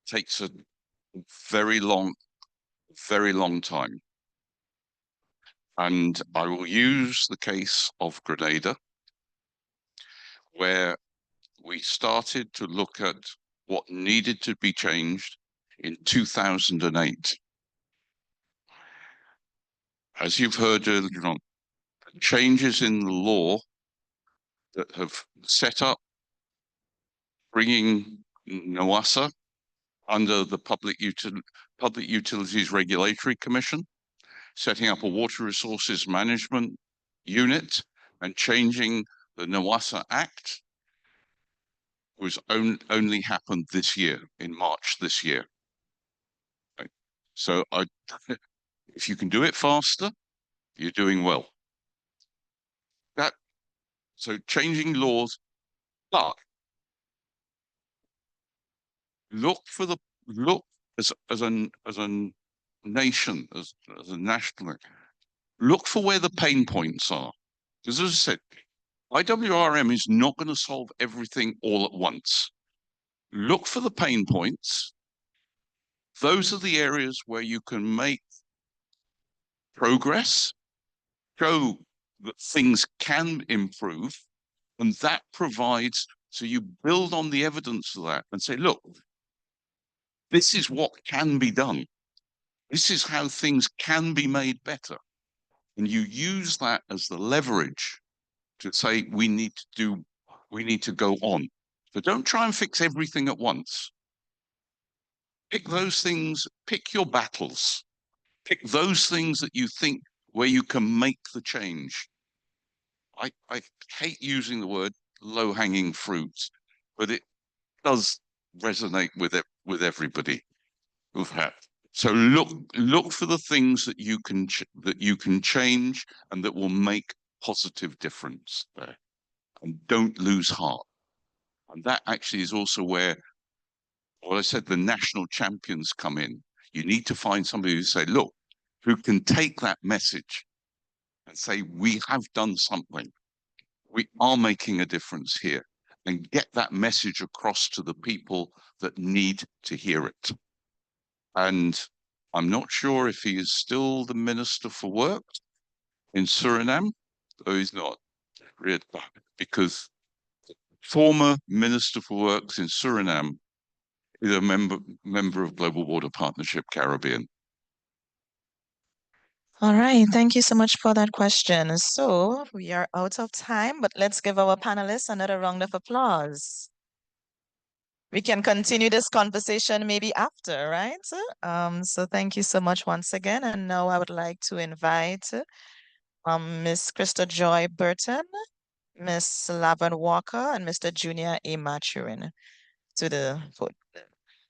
takes a very long time. And I will use the case of Grenada, where we started to look at what needed to be changed in 2008. As you've heard earlier on, changes in the law that have set up bringing NOASA under the Public Utilities Regulatory Commission, setting up a water resources management unit, and changing the NOASA Act was only happened this year, in March this year. Right. So if you can do it faster, you're doing well. So changing laws, but look as a nation, as a national, look for where the pain points are. Because as I said, IWRM is not going to solve everything all at once. Look for the pain points. Those are the areas where you can make progress, show that things can improve, and that provides, so you build on the evidence of that and say, look, this is what can be done. This is how things can be made better. And you use that as the leverage to say, we need to go on. So don't try and fix everything at once. Pick those things, pick your battles, pick those things that you think where you can make the change. I hate using the word low-hanging fruit, but it does resonate with everybody who've had. So look for the things that you can change and that will make positive difference there, and don't lose heart. And that actually is also where, well, I said, the national champions come in. You need to find somebody who say, look, who can take that message and say, we have done something. We are making a difference here, and get that message across to the people that need to hear it. And I'm not sure if he is still the Minister for Work in Suriname. Oh, he's not, because former Minister for Works in Suriname is a member of Global Water Partnership Caribbean. All right, thank you so much for that question. So we are out of time, but let's give our panelists another round of applause. We can continue this conversation maybe after, right? So thank you so much once again. And now I would like to invite Miss Krista Joy Burton, Miss Laverne Walker, and Mr. Junior A. Maturin to the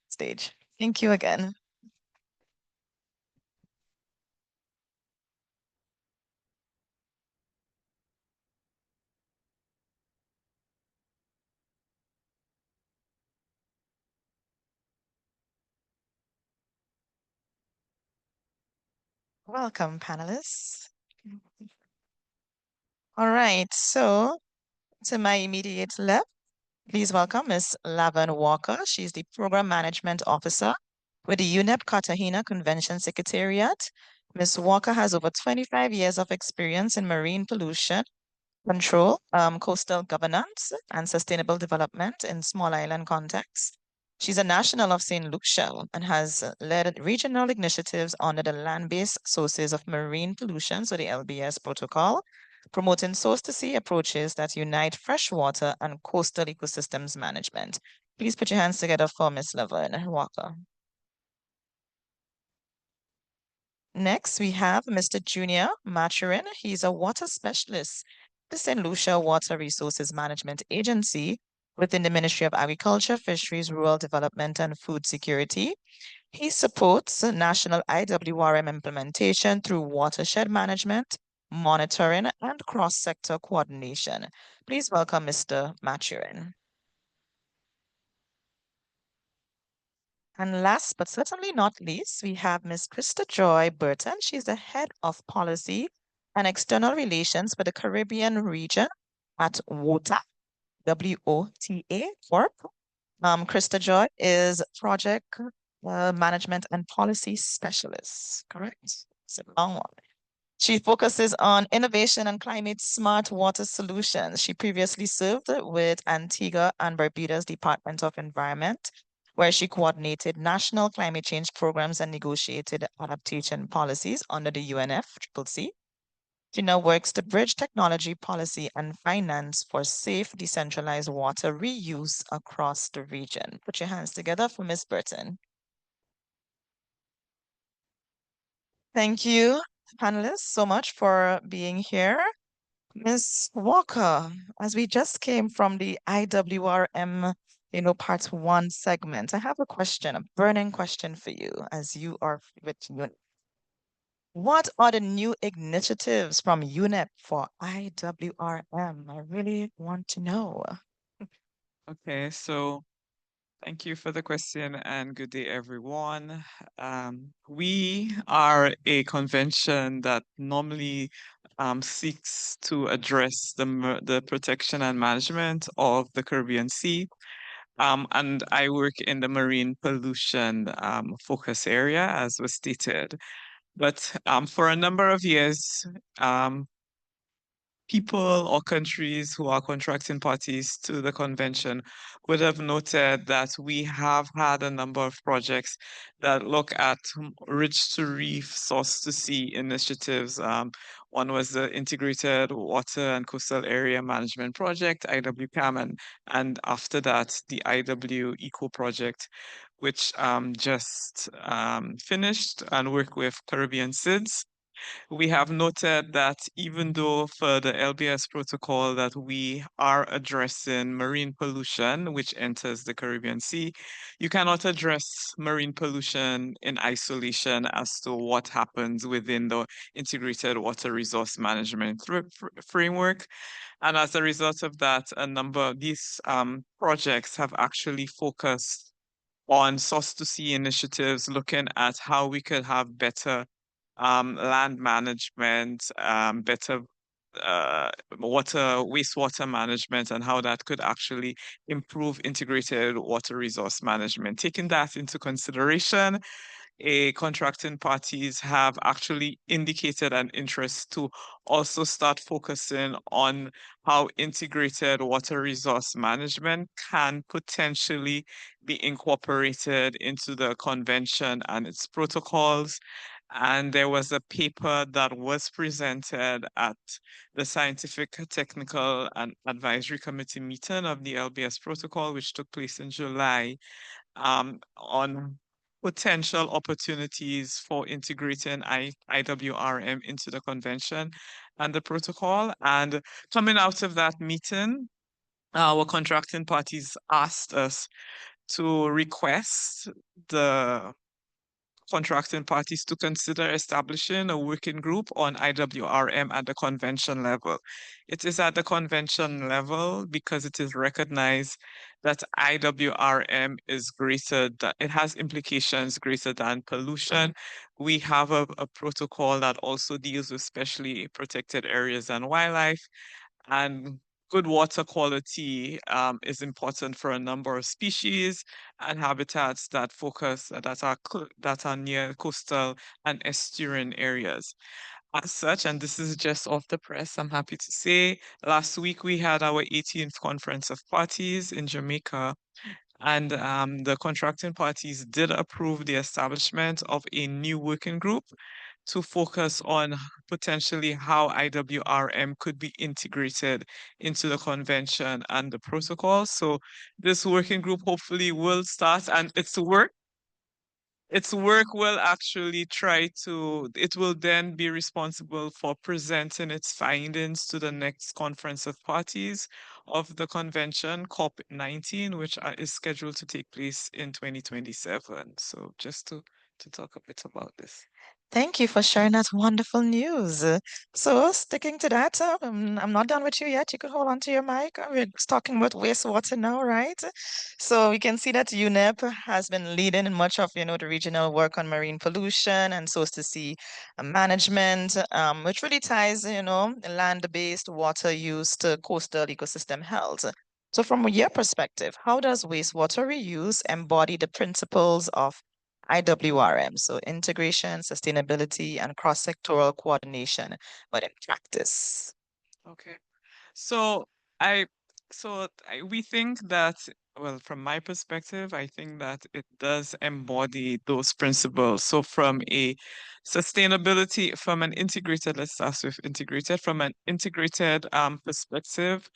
stage. Thank you again. Welcome, panelists. All right, so to my immediate left, please welcome Ms. Laverne Walker. She's the Program Management Officer with the UNEP Cartagena Convention Secretariat. Ms. Walker has over 25 years of experience in marine pollution control, coastal governance, and sustainable development in small island contexts. She's a national of St. Lucia and has led regional initiatives under the Land-Based Sources of Marine Pollution, so the LBS protocol, promoting source-to-sea approaches that unite freshwater and coastal ecosystems management. Please put your hands together for Ms. Laverne Walker. Next, we have Mr. Junior Maturin. He's a water specialist at the St. Lucia Water Resources Management Agency within the Ministry of Agriculture, Fisheries, Rural Development, and Food Security. He supports national IWRM implementation through watershed management, monitoring, and cross-sector coordination. Please welcome Mr. Maturin. And last but certainly not least, we have Ms. Krista Joy Burton. She's the Head of Policy and External Relations for the Caribbean region at WOTA, W-O-T-A Corp. Krista Joy is Project Management and Policy Specialist, correct? It's a long one. She focuses on innovation and climate smart water solutions. She previously served with Antigua and Barbuda's Department of Environment, where she coordinated national climate change programs and negotiated adaptation policies under the UNFCCC. She now works to bridge technology, policy, and finance for safe, decentralized water reuse across the region. Put your hands together for Ms. Burton. Thank you, panelists, so much for being here. Ms. Walker, as we just came from the IWRM, part one segment, I have a question, a burning question for you as you are with UNEP. What are the new initiatives from UNEP for IWRM? I really want to know. Okay, so thank you for the question and good day, everyone. We are a convention that normally seeks to address the protection and management of the Caribbean Sea. And I work in the marine pollution focus area, as was stated. But for a number of years, people or countries who are contracting parties to the convention would have noted that we have had a number of projects that look at ridge to reef, source to sea initiatives. One was the Integrated Water and Coastal Area Management Project, IWCAM, and after that, the IW Eco Project, which just finished and worked with Caribbean SIDS. We have noted that even though for the LBS protocol that we are addressing marine pollution, which enters the Caribbean Sea, you cannot address marine pollution in isolation as to what happens within the integrated water resource management framework. And as a result of that, a number of these projects have actually focused on source to sea initiatives, looking at how we could have better land management, better wastewater management, and how that could actually improve integrated water resource management. Taking that into consideration, contracting parties have actually indicated an interest to also start focusing on how integrated water resource management can potentially be incorporated into the convention and its protocols. And there was a paper that was presented at the Scientific, Technical, and Advisory Committee meeting of the LBS protocol, which took place in July, on potential opportunities for integrating IWRM into the convention and the protocol. And coming out of that meeting, our contracting parties asked us to request the contracting parties to consider establishing a working group on IWRM at the convention level. It is at the convention level because it is recognized that IWRM is greater, that it has implications greater than pollution. We have a protocol that also deals with specially protected areas and wildlife, and good water quality is important for a number of species and habitats that that are near coastal and estuarine areas. As such, and this is just off the press, I'm happy to say, last week we had our 18th Conference of Parties in Jamaica, and the contracting parties did approve the establishment of a new working group to focus on potentially how IWRM could be integrated into the convention and the protocol. So this working group hopefully will start, and its work will actually it will then be responsible for presenting its findings to the next conference of parties of the convention, COP19, which is scheduled to take place in 2027. So just to talk a bit about this. Thank you for sharing that wonderful news. So, sticking to that, I'm not done with you yet. You could hold on to your mic. We're just talking about wastewater now, right? So we can see that UNEP has been leading in much of, the regional work on marine pollution and source to sea management, which really ties, land-based water use to coastal ecosystem health. So from your perspective, how does wastewater reuse embody the principles of IWRM, so integration, sustainability, and cross-sectoral coordination, but in practice? Okay. So we think that, well, from my perspective, I think that it does embody those principles. So from a sustainability, from an integrated, let's start with integrated, from an integrated perspective,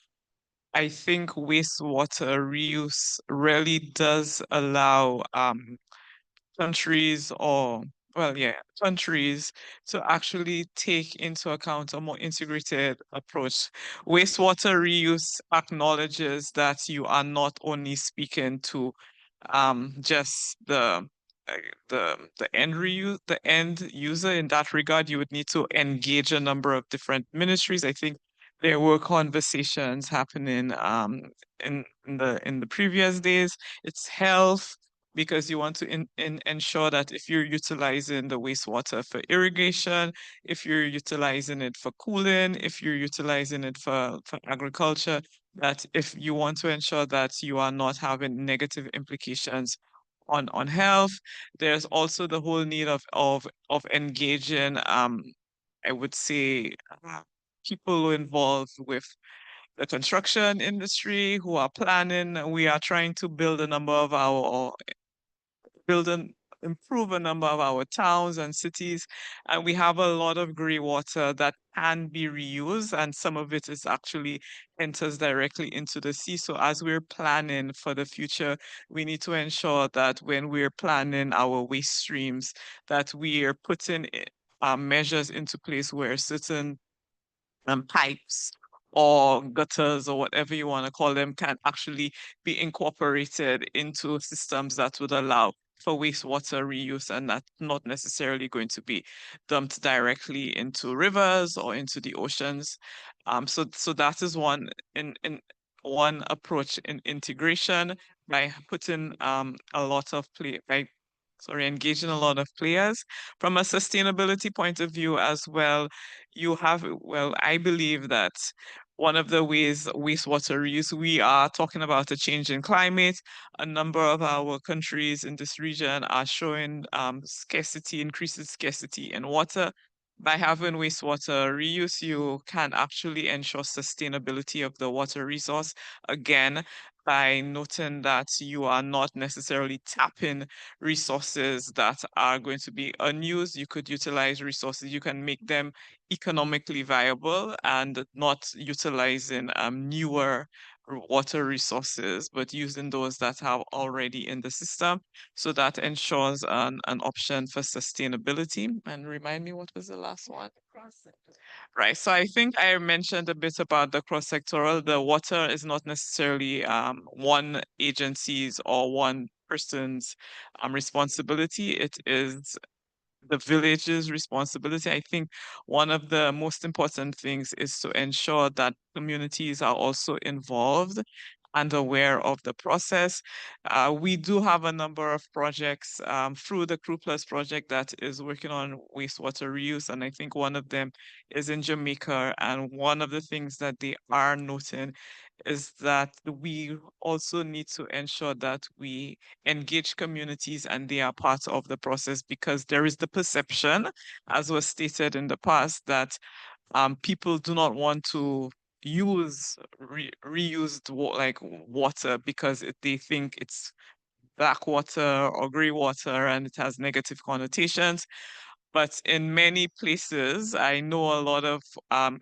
I think wastewater reuse really does allow countries or countries to actually take into account a more integrated approach. Wastewater reuse acknowledges that you are not only speaking to just uh, the end user. In that regard, you would need to engage a number of different ministries. I think there were conversations happening in the previous days. It's health, because you want to ensure that if you're utilizing the wastewater for irrigation, if you're utilizing it for cooling, if you're utilizing it for agriculture, that if you want to ensure that you are not having negative implications on health. There's also the whole need of engaging I would say people involved with the construction industry who are planning. We are trying to build a number of our build and improve a number of our towns and cities. And we have a lot of gray water that can be reused, and some of it is actually enters directly into the sea. So as we're planning for the future, we need to ensure that when we're planning our waste streams, that we are putting measures into place where certain pipes or gutters or whatever you want to call them can actually be incorporated into systems that would allow for wastewater reuse, and that's not necessarily going to be dumped directly into rivers or into the oceans. So that is one approach in integration by putting a lot of engaging a lot of players. From a sustainability point of view as well, I believe that one of the ways wastewater reuse, we are talking about a change in climate. A number of our countries in this region are showing increased scarcity in water. By having wastewater reuse, you can actually ensure sustainability of the water resource. Again, by noting that you are not necessarily tapping resources that are going to be unused. You could utilize resources, you can make them economically viable and not utilizing newer water resources, but using those that are already in the system. So that ensures an option for sustainability. And remind me, what was the last one? Right. So I think I mentioned a bit about the cross-sectoral. The water is not necessarily one agency's or one person's responsibility. It is the village's responsibility. I think one of the most important things is to ensure that communities are also involved and aware of the process. We do have a number of projects through the Crew Plus project that is working on wastewater reuse, and I think one of them is in Jamaica. And one of the things that they are noting is that we also need to ensure that we engage communities and they are part of the process, because there is the perception, as was stated in the past, that people do not want to use reused water because they think it's black water or gray water and it has negative connotations. But in many places, I know a lot of,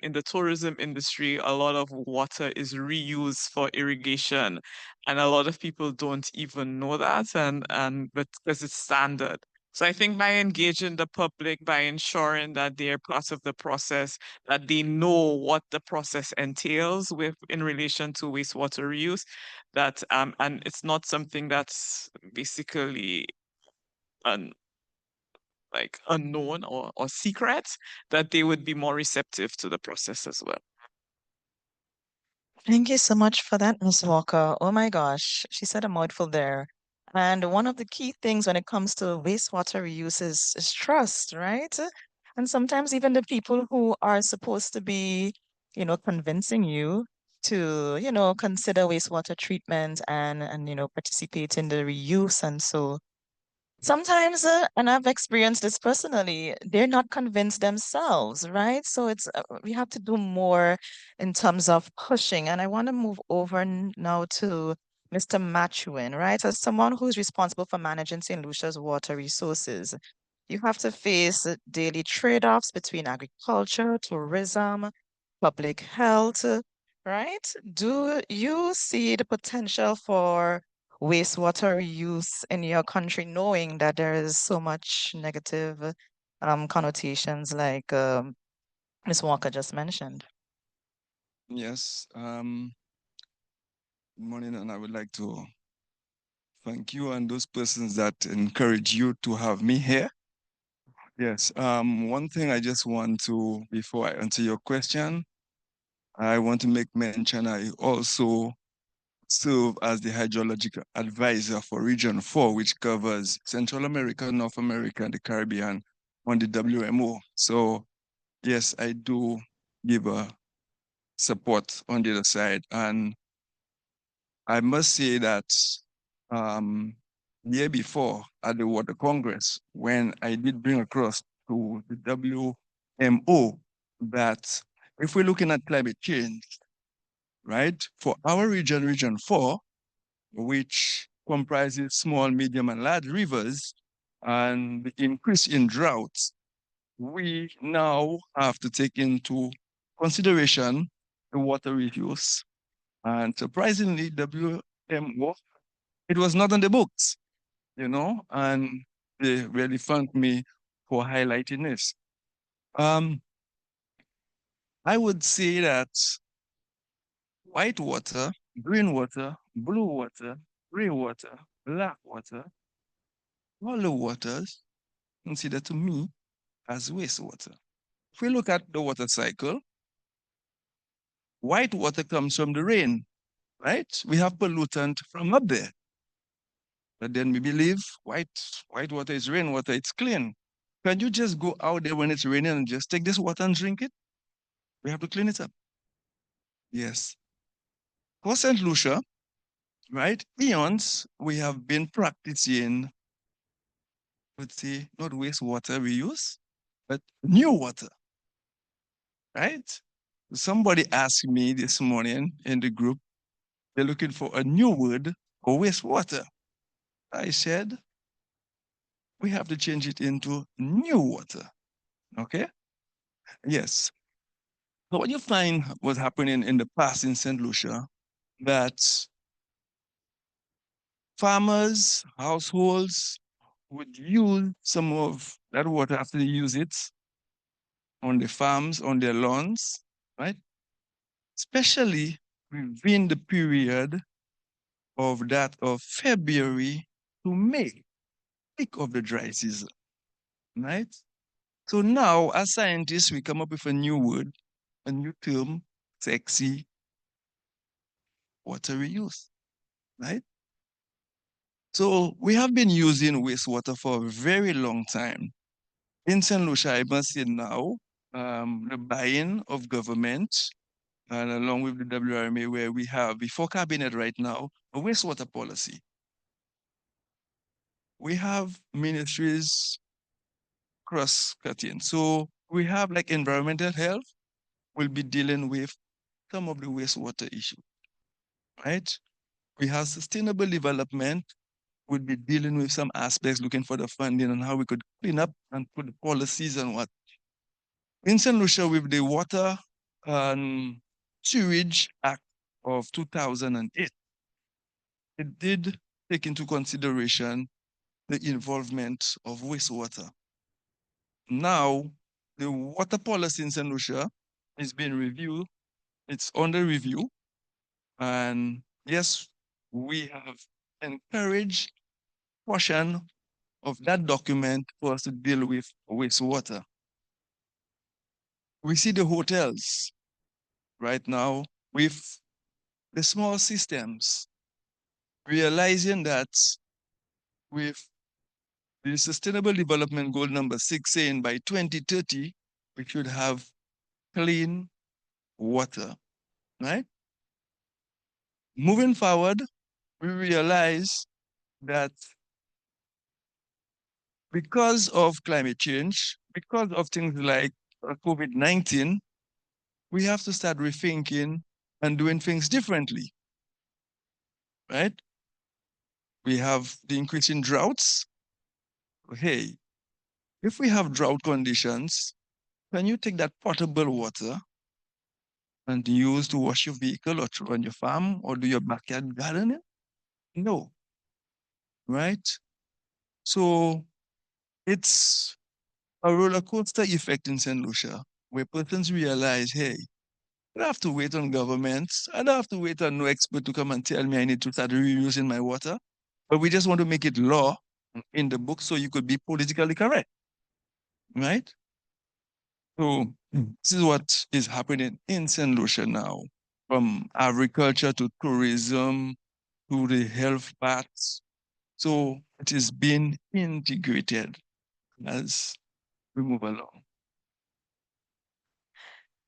in the tourism industry, a lot of water is reused for irrigation. And a lot of people don't even know that, but because it's standard. So I think by engaging the public, by ensuring that they're part of the process, that they know what the process entails in relation to wastewater reuse, and it's not something that's basically unknown or secret, that they would be more receptive to the process as well. Thank you so much for that, Ms. Walker. Oh my gosh, she said a mouthful there. And one of the key things when it comes to wastewater reuse is trust, right? And sometimes even the people who are supposed to be, convincing you to, consider wastewater treatment and participate in the reuse and so sometimes, and I've experienced this personally, they're not convinced themselves, right? So we have to do more in terms of pushing. And I want to move over now to Mr. Matuin, right? As someone who's responsible for managing St. Lucia's water resources, you have to face daily trade-offs between agriculture, tourism, public health, right? Do you see the potential for wastewater reuse in your country, knowing that there is so much negative connotations like Ms. Walker just mentioned? Yes. Good morning, and I would like to thank you and those persons that encourage you to have me here. Yes. One thing I just want to, before I answer your question, I want to make mention I also serve as the hydrological advisor for Region 4, which covers Central America, North America, and the Caribbean on the WMO. So yes, I do give a support on the other side. And I must say that the year before at the Water Congress, when I did bring across to the WMO that if we're looking at climate change, right, for our region, Region 4, which comprises small, medium, and large rivers, and the increase in droughts, we now have to take into consideration the water reuse. And surprisingly, WMO, it was not on the books, and they really thanked me for highlighting this. I would say that white water, green water, blue water, gray water, black water, all the waters considered to me as wastewater. If we look at the water cycle, white water comes from the rain, right? We have pollutant from up there. But then we believe white water is rainwater, it's clean. Can you just go out there when it's raining and just take this water and drink it? We have to clean it up. Yes. For St. Lucia, right, eons, we have been practicing, let's say, not wastewater reuse, but new water, right? Somebody asked me this morning in the group, they're looking for a new word for wastewater. I said, we have to change it into new water, okay? Yes. So what you find was happening in the past in St. Lucia, that farmers, households would use some of that water after they use it on the farms, on their lawns, right? Especially within the period of that of February to May, peak of the dry season, right? So now, as scientists, we come up with a new word, a new term, sexy water reuse, right? So we have been using wastewater for a very long time. In St. Lucia, I must say now, the buy-in of government, and along with the WRMA, where we have before cabinet right now, a wastewater policy. We have ministries cross-cutting. So we have like environmental health will be dealing with some of the wastewater issue, right? We have sustainable development would be dealing with some aspects, looking for the funding and how we could clean up and put the policies and what. In St. Lucia, with the Water and Sewage Act of 2008, it did take into consideration the involvement of wastewater. Now, the water policy in St. Lucia is being reviewed. It's under review. And yes, we have encouraged portion of that document for us to deal with wastewater. We see the hotels right now with the small systems, realizing that with the Sustainable Development Goal number 6 saying by 2030, we should have clean water, right? Moving forward, we realize that because of climate change, because of things like COVID-19, we have to start rethinking and doing things differently, right? We have the increasing droughts. Hey, if we have drought conditions, can you take that potable water and use to wash your vehicle or to run your farm or do your backyard gardening? No, right? So it's a roller coaster effect in St. Lucia where persons realize, hey, I don't have to wait on governments. I don't have to wait on no expert to come and tell me I need to start reusing my water. But we just want to make it law in the book so you could be politically correct, right? So this is what is happening in St. Lucia now, from agriculture to tourism to the health paths. So it is being integrated as we move along.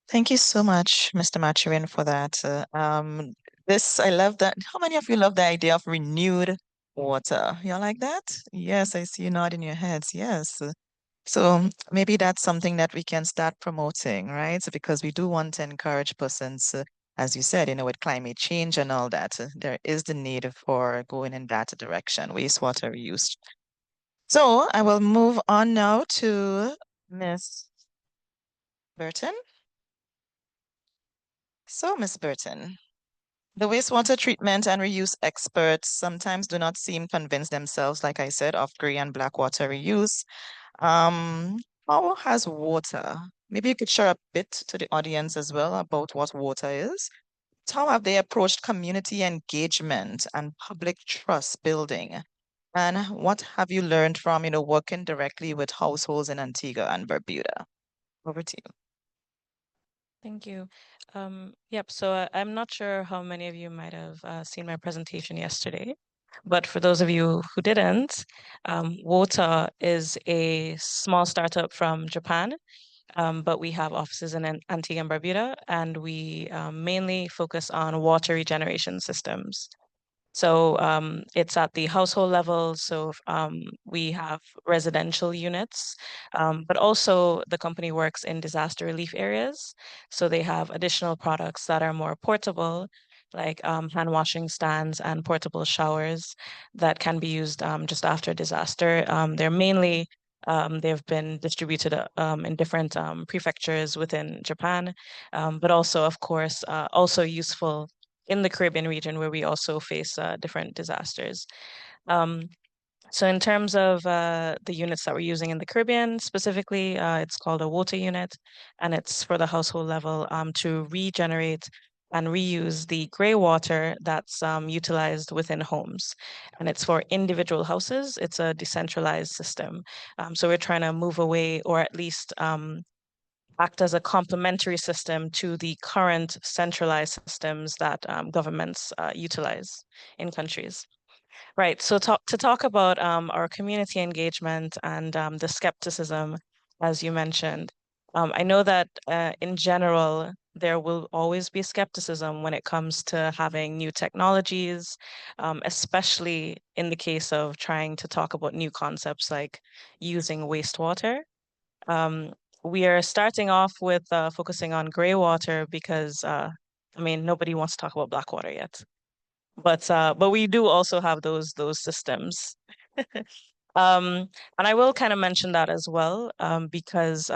Thank you so much, Mr. Maturin, for that. I love that. How many of you love the idea of renewed water? You all like that? Yes, I see you nodding your heads. Yes. So maybe that's something that we can start promoting, right? So because we do want to encourage persons, as you said, with climate change and all that, there is the need for going in that direction, wastewater reuse. So I will move on now to Miss Burton. So, Ms. Burton, the wastewater treatment and reuse experts sometimes do not seem convinced themselves, like I said, of gray and black water reuse. How how has water, maybe you could share a bit to the audience as well about what water is. How have they approached community engagement and public trust building? And what have you learned from, working directly with households in Antigua and Barbuda? Over to you. Thank you. Yep, so I'm not sure how many of you might have seen my presentation yesterday, but for those of you who didn't, WOTA is a small startup from Japan, but we have offices in Antigua and Barbuda, and we mainly focus on water regeneration systems. So it's at the household level. So we have residential units, but also the company works in disaster relief areas. So they have additional products that are more portable, like hand washing stands and portable showers that can be used just after disaster. They've been distributed in different prefectures within Japan, but also, of course, also useful in the Caribbean region where we also face different disasters. So in terms of the units that we're using in the Caribbean specifically, it's called a water unit, and it's for the household level to regenerate and reuse the gray water that's utilized within homes. And it's for individual houses. It's a decentralized system. So we're trying to move away, or at least act as a complementary system to the current centralized systems that governments utilize in countries. Right. So to talk about our community engagement and the skepticism, as you mentioned, I know that in general, there will always be skepticism when it comes to having new technologies, especially in the case of trying to talk about new concepts like using wastewater. Um, we are starting off with focusing on gray water because, nobody wants to talk about black water yet. But we do also have those systems. Um, and I will kind of mention that as well, because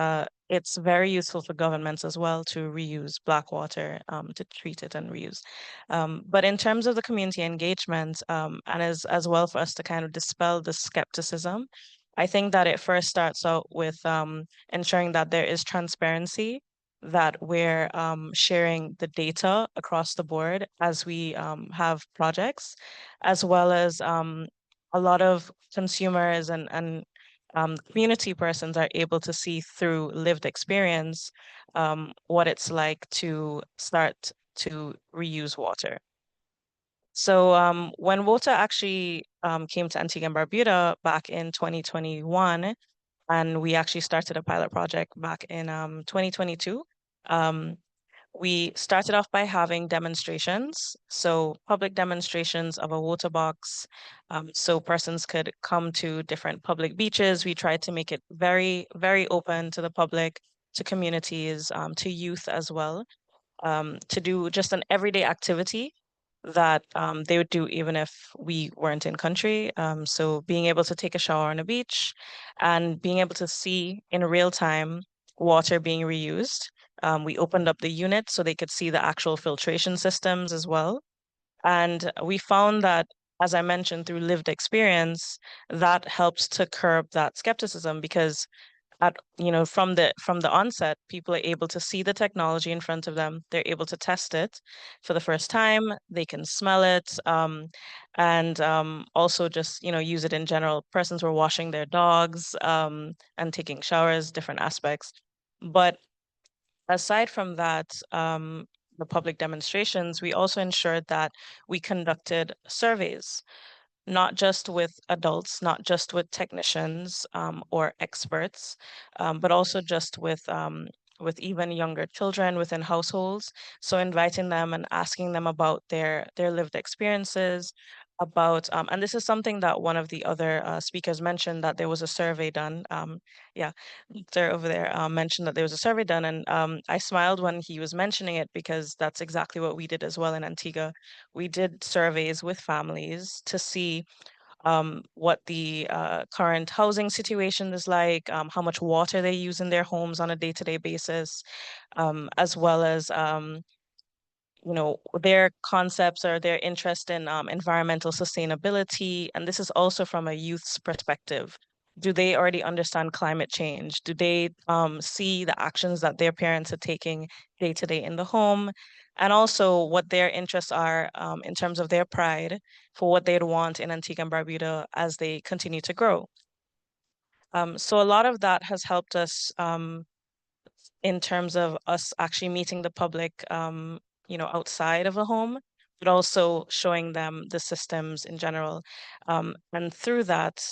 it's very useful for governments as well to reuse black water, to treat it and reuse. But in terms of the community engagement, and as well for us to kind of dispel the skepticism, I think that it first starts out with ensuring that there is transparency, that we're sharing the data across the board as we have projects, as well as a lot of consumers and community persons are able to see through lived experience what it's like to start to reuse water. So when water actually came to Antigua and Barbuda back in 2021, and we actually started a pilot project back in 2022, we started off by having demonstrations, so public demonstrations of a water box, so persons could come to different public beaches. We tried to make it very, very open to the public, to communities, to youth as well, to do just an everyday activity that they would do even if we weren't in country. So being able to take a shower on a beach and being able to see in real time water being reused. We opened up the unit so they could see the actual filtration systems as well. And we found that, as I mentioned, through lived experience, that helps to curb that skepticism because from the onset, people are able to see the technology in front of them. They're able to test it for the first time. They can smell it, and also just use it in general. Persons were washing their dogs and taking showers, different aspects. But aside from that, the public demonstrations, we also ensured that we conducted surveys, not just with adults, not just with technicians or experts, but also just with even younger children within households. So inviting them and asking them about their lived experiences, about and this is something that one of the other speakers mentioned, that there was a survey done. Yeah, Victor over there mentioned that there was a survey done, and I smiled when he was mentioning it because that's exactly what we did as well in Antigua. We did surveys with families to see what the current housing situation is like, how much water they use in their homes on a day-to-day basis, as well as their concepts or their interest in environmental sustainability. And this is also from a youth's perspective. do they already understand climate change? Do they see the actions that their parents are taking day to day in the home? And also what their interests are in terms of their pride for what they'd want in Antigua and Barbuda as they continue to grow. So a lot of that has helped us in terms of us actually meeting the public, outside of the home, but also showing them the systems in general. And through that,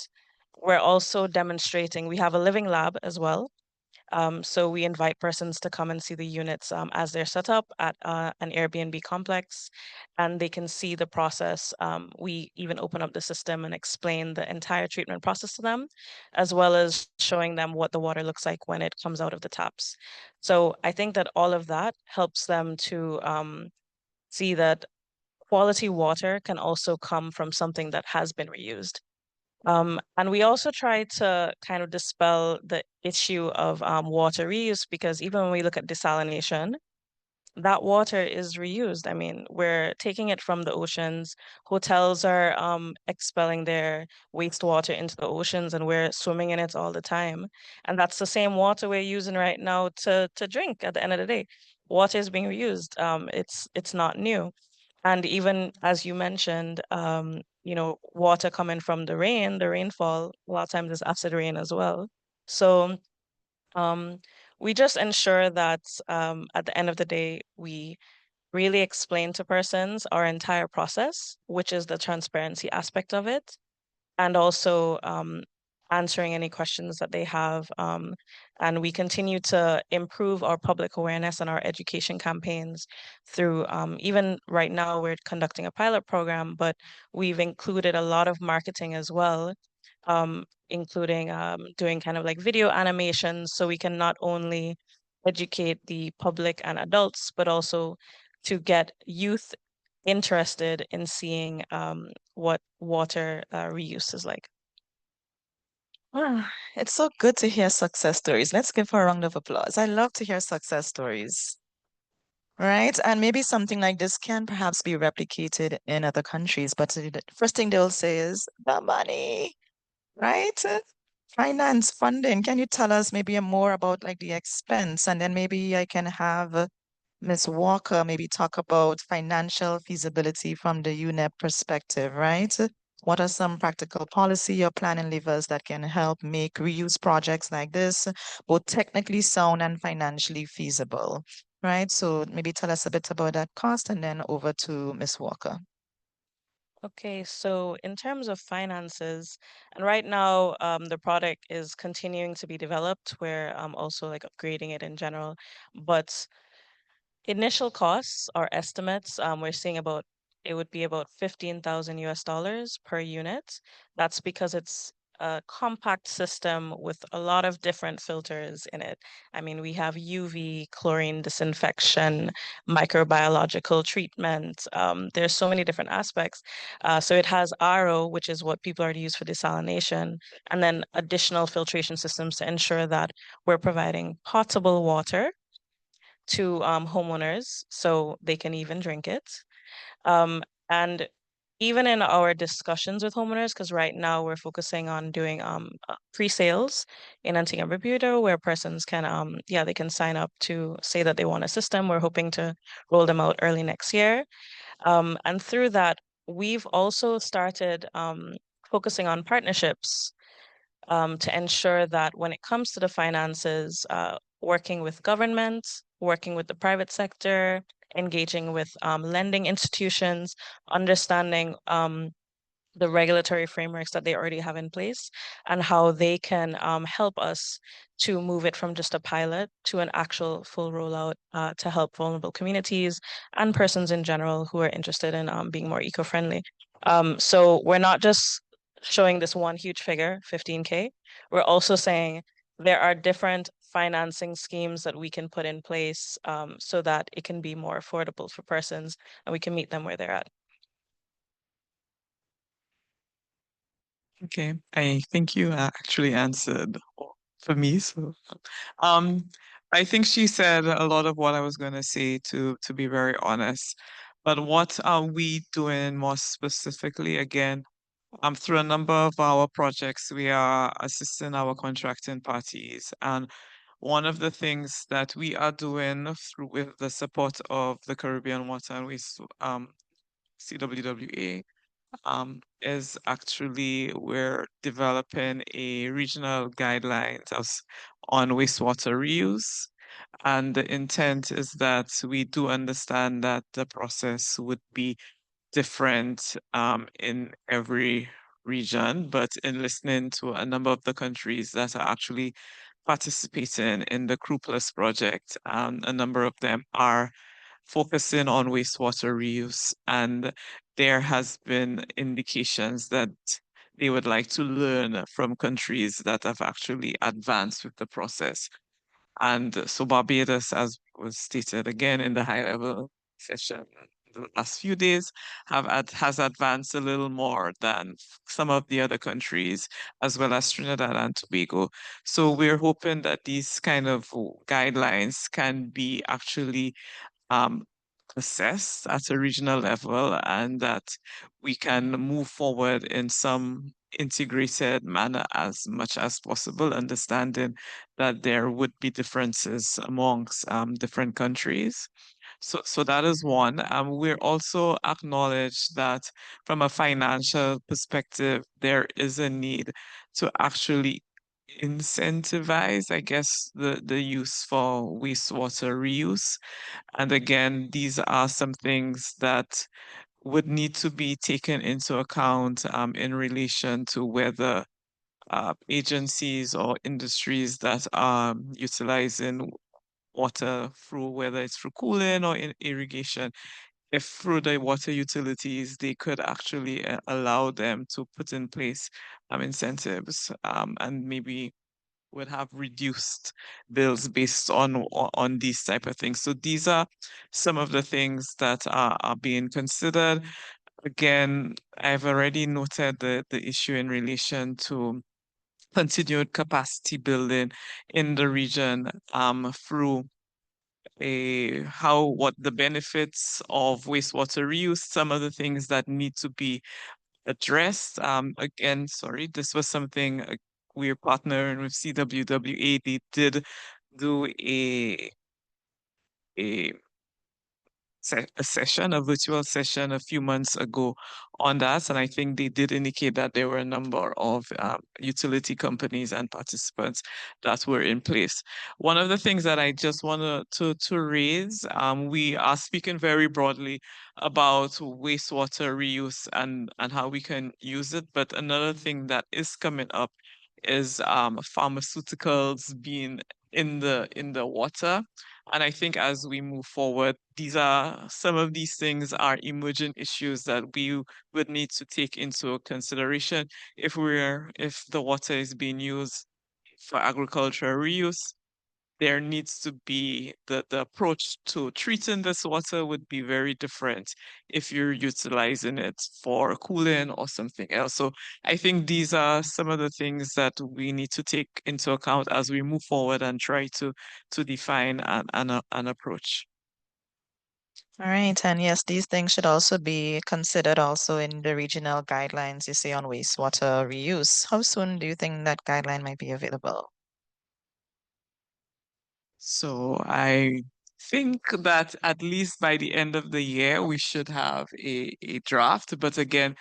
we're also demonstrating, we have a living lab as well. So we invite persons to come and see the units as they're set up at an Airbnb complex, and they can see the process. We even open up the system and explain the entire treatment process to them, as well as showing them what the water looks like when it comes out of the taps. So I think that all of that helps them to see that quality water can also come from something that has been reused. And we also try to kind of dispel the issue of water reuse, because even when we look at desalination, that water is reused. I mean, we're taking it from the oceans. Hotels are expelling their wastewater into the oceans, and we're swimming in it all the time. And that's the same water we're using right now to drink at the end of the day. Water is being reused. It's not new. And even as you mentioned, water coming from the rain, the rainfall, a lot of times is acid rain as well. So um, we just ensure that at the end of the day, we really explain to persons our entire process, which is the transparency aspect of it, and also answering any questions that they have. And we continue to improve our public awareness and our education campaigns through, even right now, we're conducting a pilot program, but we've included a lot of marketing as well, including doing kind of like video animations, so we can not only educate the public and adults, but also to get youth interested in seeing what water reuse is like. Ah, it's so good to hear success stories. Let's give her a round of applause. I love to hear success stories. Right? And maybe something like this can perhaps be replicated in other countries, but the first thing they'll say is the money, right? Finance, funding. Can you tell us maybe more about like the expense? And then maybe I can have Ms. Walker maybe talk about financial feasibility from the UNEP perspective, right? What are some practical policy or planning levers that can help make reuse projects like this both technically sound and financially feasible, right? So maybe tell us a bit about that cost, and then over to Ms. Walker. Okay, so in terms of finances, and right now the product is continuing to be developed. We're also like upgrading it in general, but initial costs or estimates, we're seeing it would be about 15,000 US dollars per unit. That's because it's a compact system with a lot of different filters in it. I mean, we have UV, chlorine disinfection, microbiological treatment. There's so many different aspects. So it has RO, which is what people already use for desalination, and then additional filtration systems to ensure that we're providing potable water to homeowners so they can even drink it. And even in our discussions with homeowners, because right now we're focusing on doing pre-sales in Antigua and Barbuda, where persons can they can sign up to say that they want a system. We're hoping to roll them out early next year. And through that, we've also started focusing on partnerships to ensure that when it comes to the finances, working with government, working with the private sector, engaging with lending institutions, understanding the regulatory frameworks that they already have in place, and how they can help us to move it from just a pilot to an actual full rollout to help vulnerable communities and persons in general who are interested in being more eco-friendly. So we're not just showing this one huge figure, 15K. We're also saying there are different financing schemes that we can put in place so that it can be more affordable for persons and we can meet them where they're at. Okay, I think you actually answered for me. So, um, I think she said a lot of what I was going to say, to be very honest. But what are we doing more specifically? Again, Through a number of our projects, we are assisting our contracting parties. And one of the things that we are doing through with the support of the Caribbean Water and Waste CWWA is actually we're developing a regional guidelines on wastewater reuse. And the intent is that we do understand that the process would be different in every region, but in listening to a number of the countries that are actually participating in the Crew Plus project, a number of them are focusing on wastewater reuse, and there has been indications that they would like to learn from countries that have actually advanced with the process. And so Barbados, as was stated again in the high-level session the last few days, has advanced a little more than some of the other countries, as well as Trinidad and Tobago. So we're hoping that these kind of guidelines can be actually um, assessed at a regional level and that we can move forward in some integrated manner as much as possible, understanding that there would be differences amongst different countries. So that is one. We're also acknowledge that from a financial perspective, there is a need to actually incentivize, I guess, the use for wastewater reuse. And again, these are some things that would need to be taken into account in relation to whether agencies or industries that are utilizing water through, whether it's through cooling or in irrigation, if through the water utilities, they could actually allow them to put in place incentives and maybe would have reduced bills based on these type of things. So these are some of the things that are being considered. Again, I've already noted the issue in relation to continued capacity building in the region through what the benefits of wastewater reuse, some of the things that need to be addressed. Again, sorry, this was something we're partnering with CWWA. They did do a a virtual session a few months ago on that. And I think they did indicate that there were a number of utility companies and participants that were in place. One of the things that I just wanted to raise, we are speaking very broadly about wastewater reuse and how we can use it. But another thing that is coming up is pharmaceuticals being in the water. And I think as we move forward, some of these things are emerging issues that we would need to take into consideration if the water is being used for agricultural reuse. There needs to be the approach to treating this water would be very different if you're utilizing it for cooling or something else. So I think these are some of the things that we need to take into account as we move forward and try to define an approach. All right, and yes, these things should also be considered also in the regional guidelines you say on wastewater reuse. How soon do you think that guideline might be available? So I think that at least by the end of the year, we should have a draft. But again,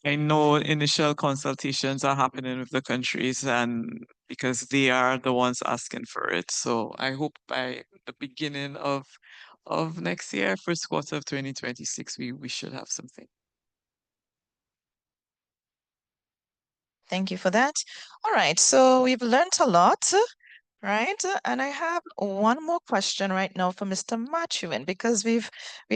I know initial consultations are happening with the countries and because they are the ones asking for it. So I hope by the beginning of next year, first quarter of 2026, we should have something. Thank you for that. All right, so we've learned a lot, right? And I have one more question right now for Mr. Mathuin because we've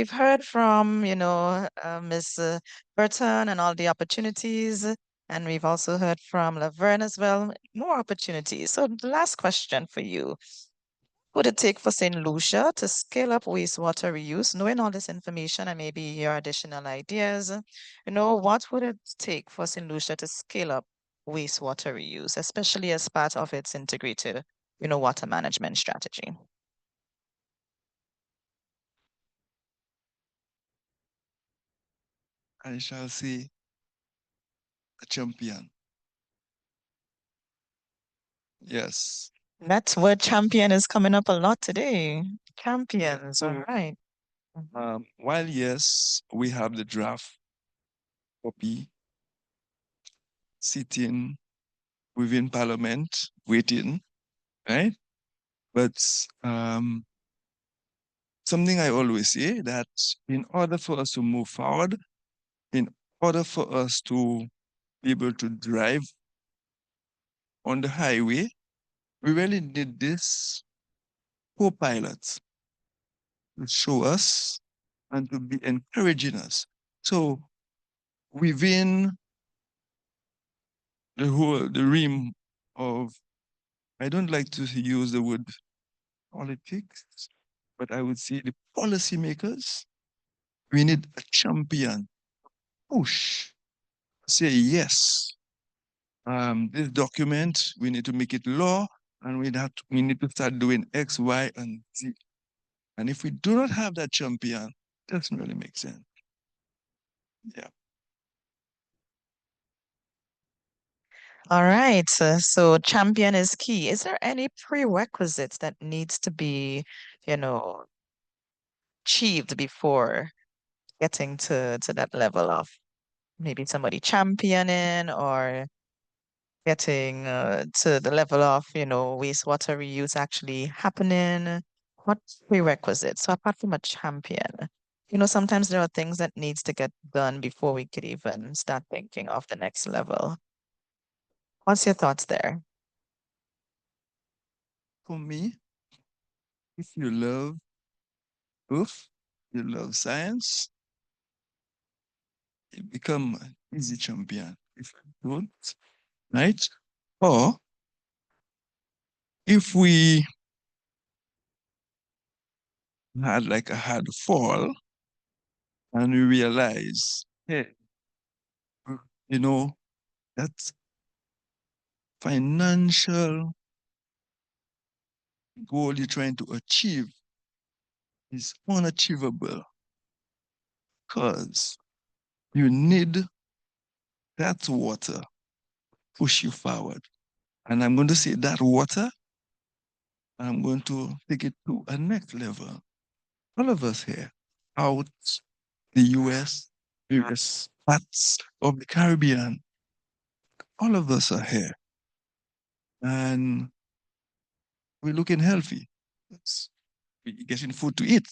heard from, Ms. Burton and all the opportunities, and we've also heard from Laverne as well, more opportunities. So the last question for you. Would it take for St. Lucia to scale up wastewater reuse, knowing all this information and maybe your additional ideas? What would it take for St. Lucia to scale up wastewater reuse, especially as part of its integrated, water management strategy? I shall say a champion. Yes. That word champion is coming up a lot today. Champions, all right. While yes, we have the draft copy sitting within Parliament, waiting, right? But something I always say that in order for us to move forward, in order for us to be able to drive on the highway, we really need this co-pilots to show us and to be encouraging us. So within the realm of, I don't like to use the word politics, but I would say the policymakers, we need a champion push, say yes. This document, we need to make it law, and we need to start doing X, Y, and Z. And if we do not have that champion, it doesn't really make sense. Yeah. All right. So champion is key. Is there any prerequisites that needs to be, you know, achieved before getting to that level of maybe somebody championing or getting to the level of, wastewater reuse actually happening? What prerequisites? So apart from a champion, sometimes there are things that needs to get done before we could even start thinking of the next level. What's your thoughts there? For me, if you love Earth, you love science, you become an easy champion. If you don't, right? Or if we had like a hard fall and we realize, hey, you know, that financial goal you're trying to achieve is unachievable because you need that water push you forward. And I'm going to say that water, I'm going to take it to a next level. All of us here, out the US, various parts of the Caribbean, all of us are here. And we're looking healthy. We're getting food to eat,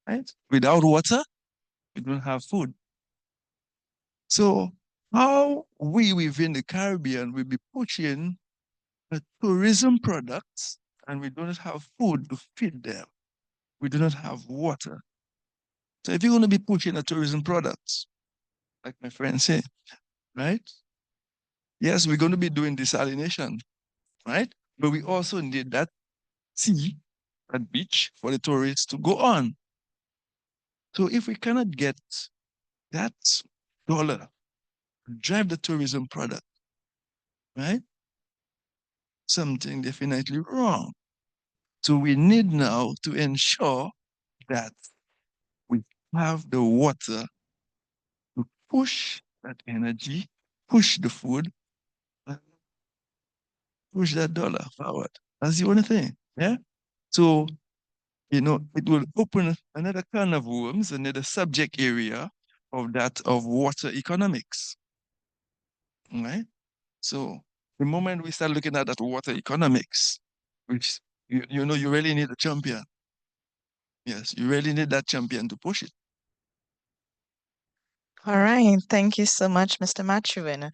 right? Without water, we don't have food. So how we within the Caribbean will be pushing the tourism products and we don't have food to feed them. We do not have water. So if you're going to be pushing a tourism products, like my friend said, right? Yes, we're going to be doing desalination, right? But we also need that sea, that beach for the tourists to go on. So if we cannot get that dollar to drive the tourism product, right? Something definitely wrong. So we need now to ensure that we have the water to push that energy, push the food, and push that dollar forward. That's the only thing. Yeah. So, it will open another can of worms, another subject area of water economics. Right? So the moment we start looking at that water economics, which you really need a champion. Yes, you really need that champion to push it. All right. Thank you so much, Mr. Matuin.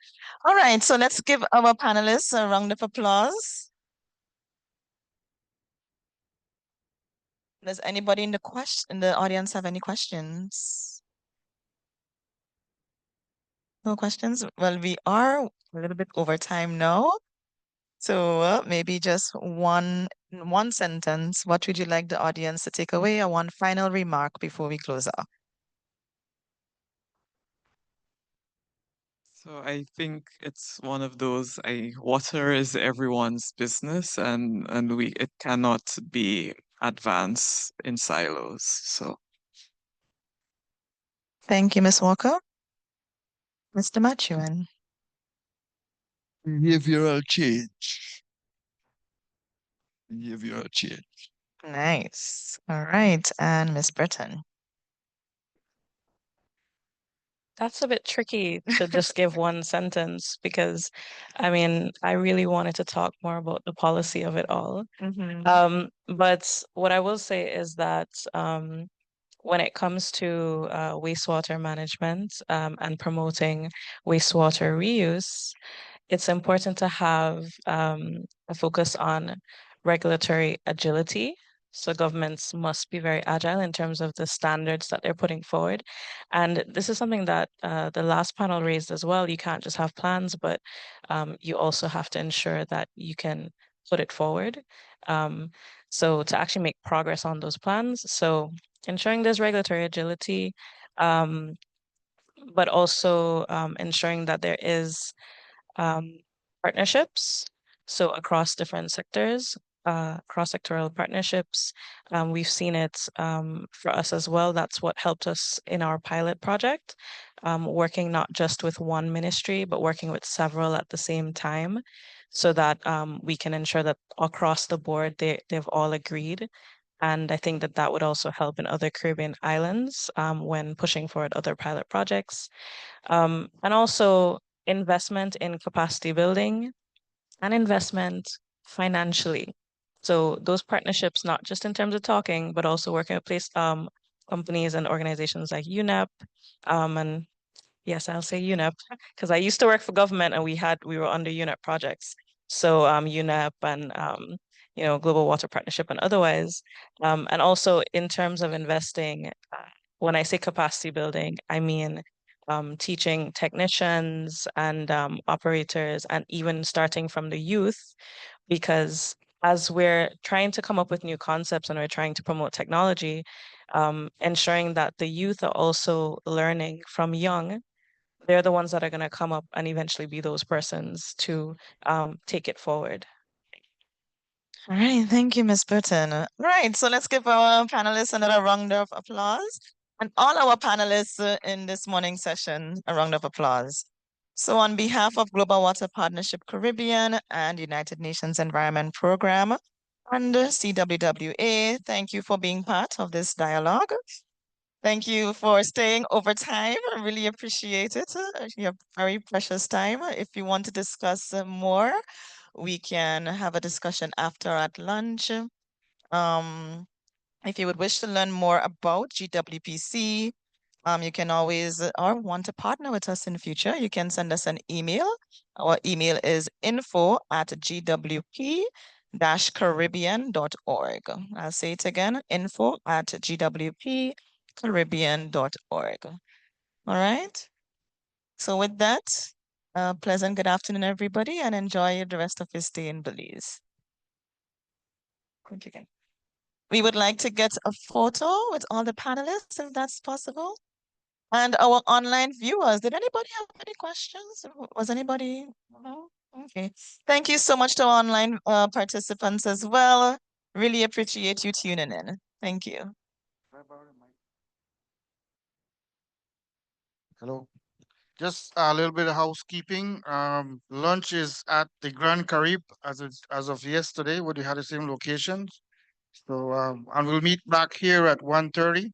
All right. So let's give our panelists a round of applause. Does anybody in the audience have any questions? No questions? Well, we are a little bit over time now. So maybe just one sentence. What would you like the audience to take away, or one final remark before we close out? So I think it's one of those, water is everyone's business and it cannot be advanced in silos. So Thank you, Ms. Walker. Mr. Matuan. Behavioral change. Behavioral change. Nice. All right. And Miss Burton. That's a bit tricky to just give one sentence because, I mean, I really wanted to talk more about the policy of it all. But what I will say is that when it comes to wastewater management and promoting wastewater reuse, it's important to have a focus on regulatory agility. So governments must be very agile in terms of the standards that they're putting forward. And this is something that the last panel raised as well. You can't just have plans, but you also have to ensure that you can put it forward. So to actually make progress on those plans. So ensuring there's regulatory agility, but also ensuring that there is um, partnerships. So across different sectors, cross-sectoral partnerships. We've seen it for us as well. That's what helped us in our pilot project, working not just with one ministry, but working with several at the same time so that we can ensure that across the board, they've all agreed. And I think that that would also help in other Caribbean islands when pushing forward other pilot projects. And also investment in capacity building and investment financially. So those partnerships, not just in terms of talking, but also working with companies and organizations like UNEP. And yes, I'll say UNEP because I used to work for government and we were under UNEP projects. So UNEP and Global Water Partnership and otherwise. And also in terms of investing, when I say capacity building, I mean teaching technicians and operators and even starting from the youth, because as we're trying to come up with new concepts and we're trying to promote technology, ensuring that the youth are also learning from young, they're the ones that are going to come up and eventually be those persons to take it forward. All right, thank you, Ms. Burton. All right, so let's give our panelists another round of applause. And all our panelists in this morning session, a round of applause. So on behalf of Global Water Partnership Caribbean and United Nations Environment Program and CWWA, thank you for being part of this dialogue. Thank you for staying over time. I really appreciate it. Your very precious time. If you want to discuss more, we can have a discussion after at lunch. If you would wish to learn more about GWP-C, you can always or want to partner with us in the future, you can send us an email. Our email is info@gwp-caribbean.org. I'll say it again, info@gwp-caribbean.org. All right. So with that, pleasant good afternoon, everybody, and enjoy the rest of your stay in Belize. Thank you again. We would like to get a photo with all the panelists, if that's possible. And our online viewers, did anybody have any questions? Was anybody? No? Okay. Thank you so much to our online participants as well. Really appreciate you tuning in. Thank you. Hello. Just a little bit of housekeeping. Lunch is at the Grand Carib as of yesterday, where we had the same locations. So and we'll meet back here at 1:30